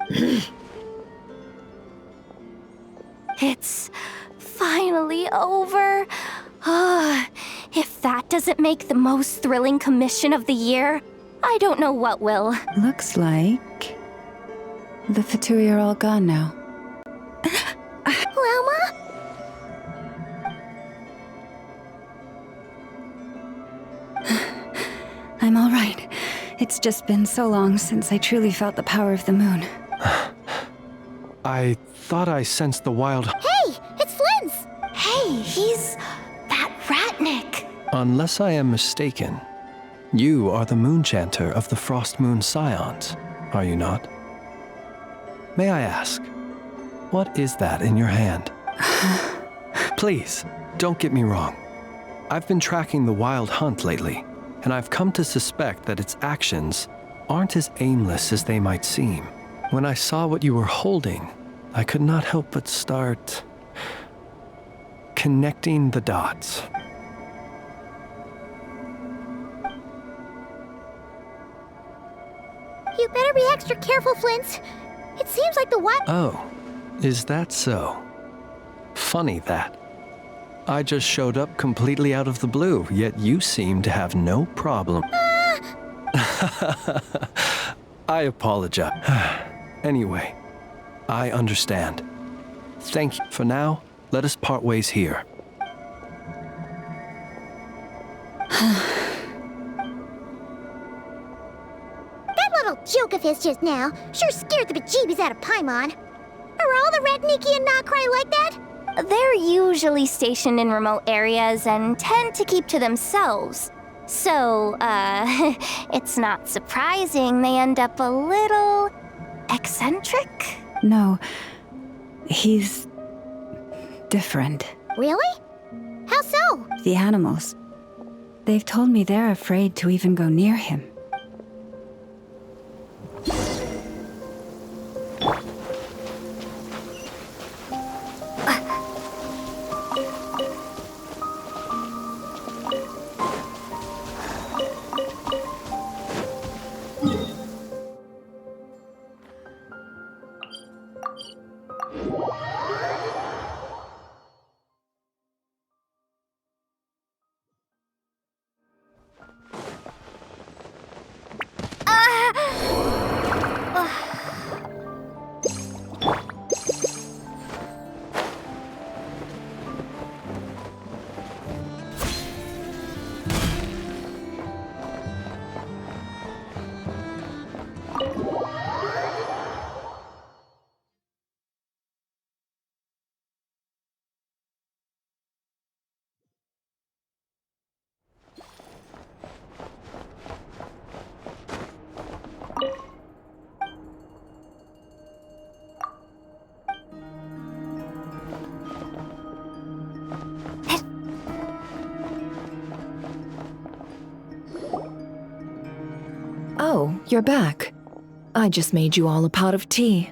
It's finally over. If that doesn't make the most thrilling commission of the year, I don't know what will. Looks like the Fatui are all gone now. Lelma? I'm all right. It's just been so long since I truly felt the power of the moon. I thought I sensed the wild... Hey, it's Flynn's! Hey, he's that Ratnik. Unless I am mistaken, you are the Moonchanter of the Frost Moon Scions, are you not? May I ask, what is that in your hand? Please, don't get me wrong. I've been tracking the wild hunt lately, and I've come to suspect that its actions aren't as aimless as they might seem. When I saw what you were holding, I could not help but start connecting the dots. You better be extra careful, Flint. It seems like the wild... Oh, is that so? Funny that. I just showed up completely out of the blue, yet you seem to have no problem. I apologize. Anyway, I understand. Thank you. For now, let us part ways here. That little joke of his just now sure scared the bejeebies out of Paimon. Are all the Ratniki and Nokrai like that? They're usually stationed in remote areas and tend to keep to themselves. So, it's not surprising they end up a little eccentric? No, he's different. Really? How so? The animals. They've told me they're afraid to even go near him. Oh, you're back. I just made you all a pot of tea.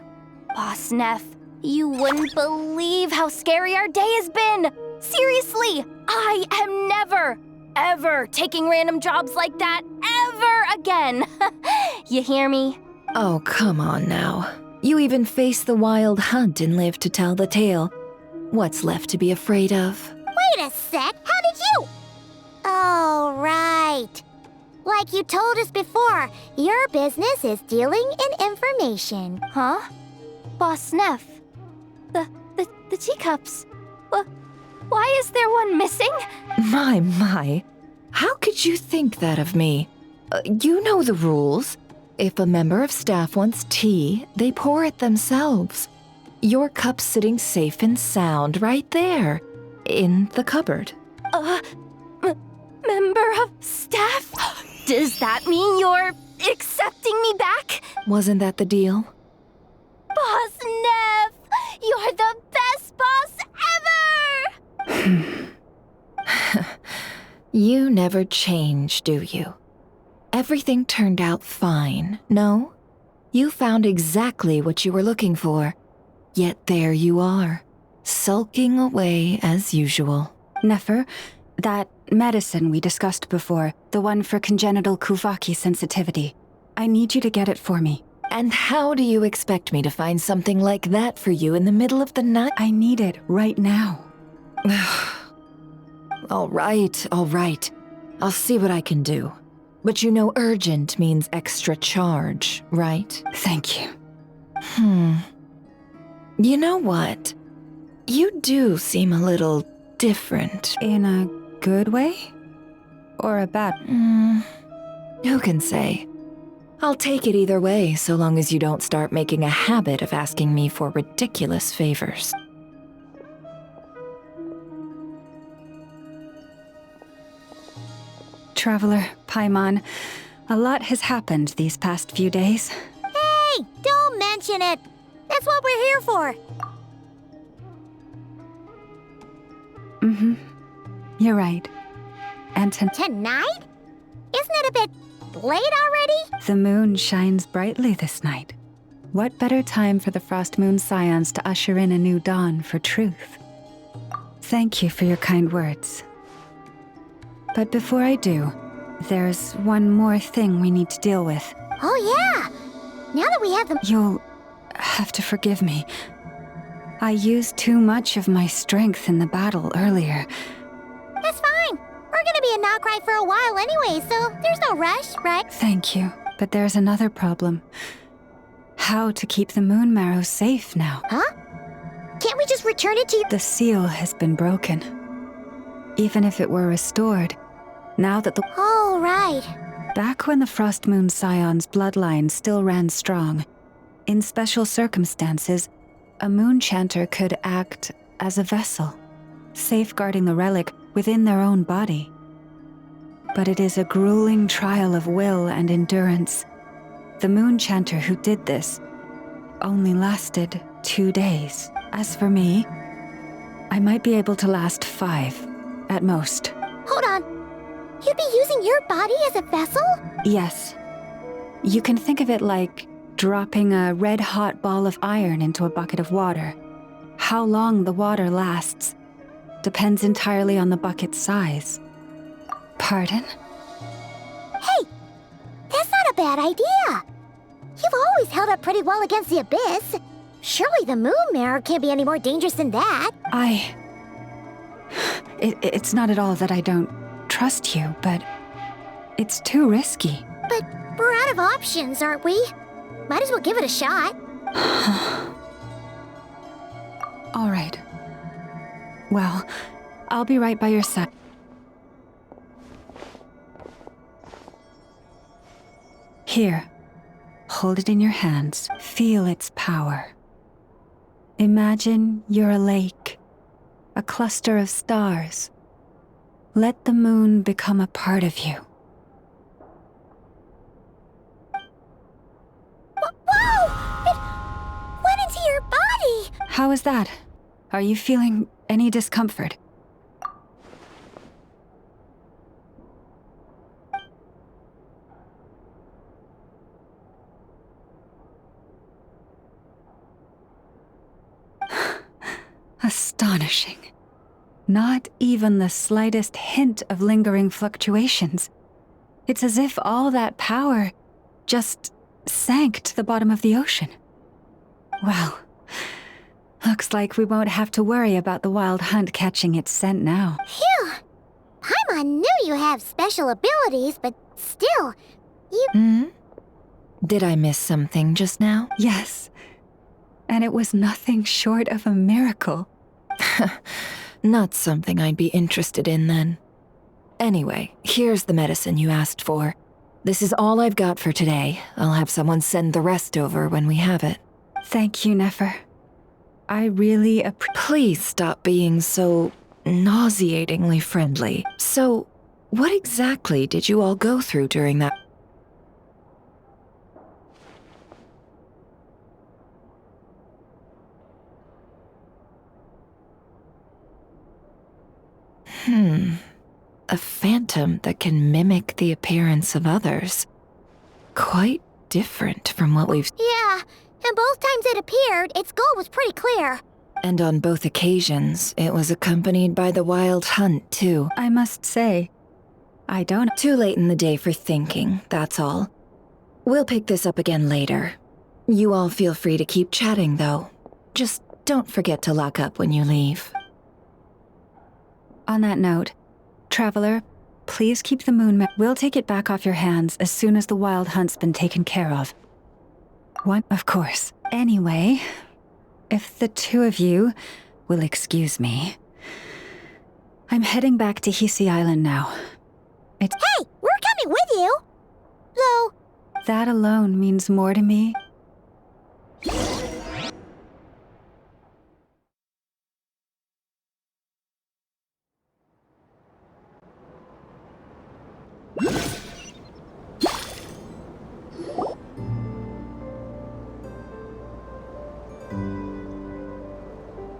Boss Neff, you wouldn't believe how scary our day has been! Seriously, I am never, ever taking random jobs like that ever again! You hear me? Oh, come on now. You even faced the wild hunt and lived to tell the tale. What's left to be afraid of? Wait a sec, how did you... Oh, right. Like you told us before, your business is dealing in information. Huh? Boss Neff, the teacups. Why is there one missing? My. How could you think that of me? You know the rules. If a member of staff wants tea, they pour it themselves. Your cup's sitting safe and sound right there, in the cupboard. Member of staff? Does that mean you're accepting me back? Wasn't that the deal? Boss Neff! You're the best boss ever! You never change, do you? Everything turned out fine, no? You found exactly what you were looking for. Yet there you are, sulking away as usual. Nefer, that medicine we discussed before, the one for congenital Kuvaki sensitivity, I need you to get it for me. And how do you expect me to find something like that for you in the middle of the night? I need it right now. All right. I'll see what I can do. But you know urgent means extra charge, right? Thank you. You know what? You do seem a little different. In a good way? Or a bad? Who can say? I'll take it either way, so long as you don't start making a habit of asking me for ridiculous favors. Traveler, Paimon, a lot has happened these past few days. Hey, don't mention it. That's what we're here for. You're right. And Tonight? Isn't it a bit late already? the moon shines brightly this night. What better time for the Frost Moon Scions to usher in a new dawn for truth? Thank you for your kind words. But before I do, there's one more thing we need to deal with. Oh yeah! Now that we have them— You'll have to forgive me. I used too much of my strength in the battle earlier. That's fine. We're gonna be a not cry for a while anyway, so there's no rush, right? Thank you, but there's another problem. How to keep the moon marrow safe now? Huh? Can't we just return it to you? The seal has been broken. Even if it were restored, now that the— Oh, right. Back when the Frost Moon Scion's bloodline still ran strong, in special circumstances, a moon chanter could act as a vessel, safeguarding the relic within their own body. But it is a grueling trial of will and endurance. The moon chanter who did this only lasted 2 days. As for me, I might be able to last 5, at most. Hold on. You'd be using your body as a vessel? Yes. You can think of it like dropping a red-hot ball of iron into a bucket of water. How long the water lasts depends entirely on the bucket's size. Pardon? Hey! That's not a bad idea! You've always held up pretty well against the abyss. Surely the moon mirror can't be any more dangerous than that. It's not at all that I don't trust you, but it's too risky. But we're out of options, aren't we? Might as well give it a shot. All right. Well, I'll be right by your side. Here. Hold it in your hands. Feel its power. Imagine you're a lake, a cluster of stars. Let the moon become a part of you. Whoa! It went into your body! How is that? Are you feeling any discomfort? Astonishing. Not even the slightest hint of lingering fluctuations. It's as if all that power just sank to the bottom of the ocean. Well, looks like we won't have to worry about the wild hunt catching its scent now. Phew! Paimon knew you have special abilities, but still, you— Did I miss something just now? Yes. And it was nothing short of a miracle. Not something I'd be interested in then. Anyway, here's the medicine you asked for. This is all I've got for today. I'll have someone send the rest over when we have it. Thank you, Nefer. I really Please stop being so nauseatingly friendly. So, what exactly did you all go through during that? a phantom that can mimic the appearance of others. Quite different from what we've... Yeah, and both times it appeared, its goal was pretty clear. And on both occasions, it was accompanied by the wild hunt, too. I must say, I don't... Too late in the day for thinking, that's all. We'll pick this up again later. You all feel free to keep chatting, though. Just don't forget to lock up when you leave. On that note, Traveler, please keep the moon map. We'll take it back off your hands as soon as the wild hunt's been taken care of. What? Of course. Anyway, if the two of you will excuse me, I'm heading back to Hisi Island now. Hey, we're coming with you! Though... That alone means more to me.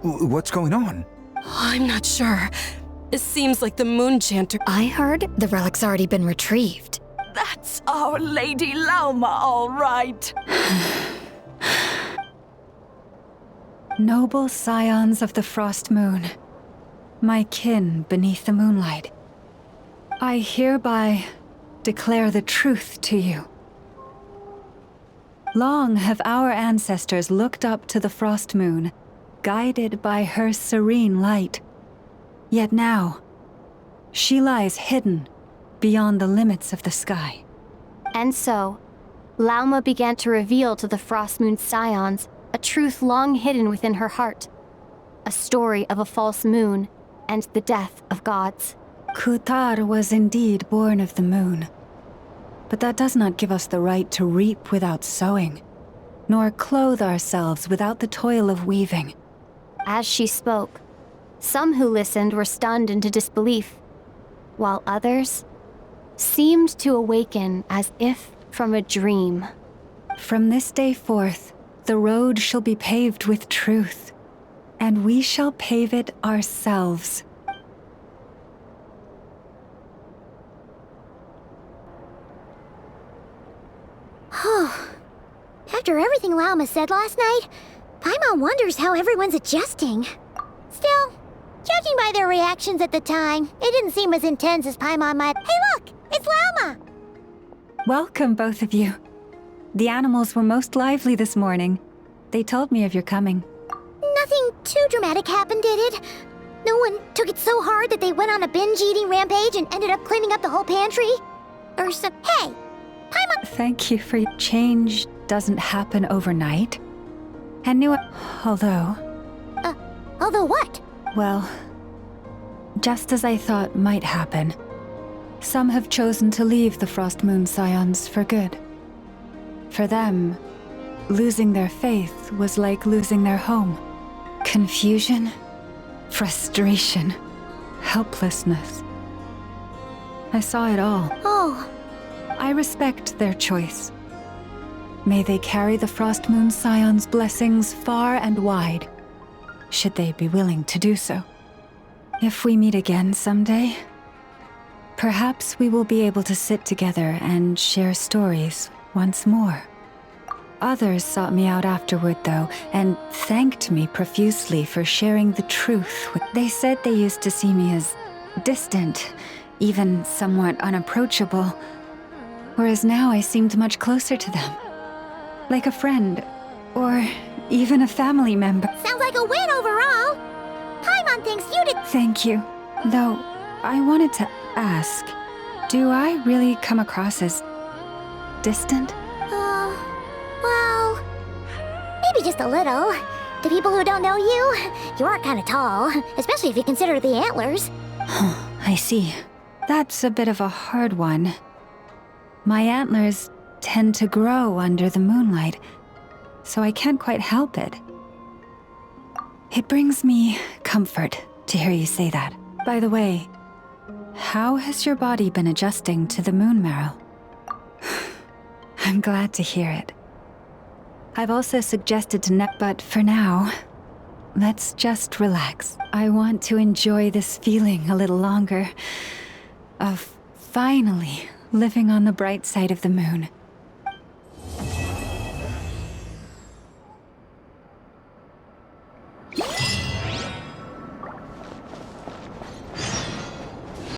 What's going on? I'm not sure. It seems like the Moon Chanter... I heard the relic's already been retrieved. That's our Lady Lauma, all right. Noble scions of the Frost Moon, my kin beneath the moonlight, I hereby declare the truth to you. Long have our ancestors looked up to the Frost Moon, guided by her serene light. Yet now, she lies hidden beyond the limits of the sky. And so, Lauma began to reveal to the Frost Moon scions a truth long hidden within her heart. A story of a false moon and the death of gods. Kutar was indeed born of the moon. But that does not give us the right to reap without sowing, nor clothe ourselves without the toil of weaving. As she spoke, some who listened were stunned into disbelief, while others seemed to awaken as if from a dream. From this day forth, the road shall be paved with truth, and we shall pave it ourselves. After everything Lauma said last night, Paimon wonders how everyone's adjusting. Still, judging by their reactions at the time, it didn't seem as intense as Paimon might. Hey look! It's Lauma! Welcome, both of you. The animals were most lively this morning. They told me of your coming. Nothing too dramatic happened, did it? No one took it so hard that they went on a binge-eating rampage and ended up cleaning up the whole pantry? Or some... Hey! Paimon... Thank you for your change. Doesn't happen overnight. And knew it... Although... although what? Well, just as I thought might happen, some have chosen to leave the Frost Moon Scions for good. For them, losing their faith was like losing their home. Confusion, frustration, helplessness. I saw it all. Oh. I respect their choice. May they carry the Frost Moon Scions' blessings far and wide, should they be willing to do so. If we meet again someday, perhaps we will be able to sit together and share stories once more. Others sought me out afterward, though, and thanked me profusely for sharing the truth. They said they used to see me as distant, even somewhat unapproachable, whereas now I seemed much closer to them. Like a friend, or even a family member. Sounds like a win overall! Paimon thinks you did... Thank you. Though, I wanted to ask, do I really come across as distant? Well... maybe just a little. To people who don't know you, you are kind of tall, especially if you consider the antlers. I see. That's a bit of a hard one. My antlers tend to grow under the moonlight, so I can't quite help it. It brings me comfort to hear you say that. By the way, how has your body been adjusting to the moon marrow? I'm glad to hear it. I've also suggested to but for now, let's just relax. I want to enjoy this feeling a little longer of finally living on the bright side of the moon.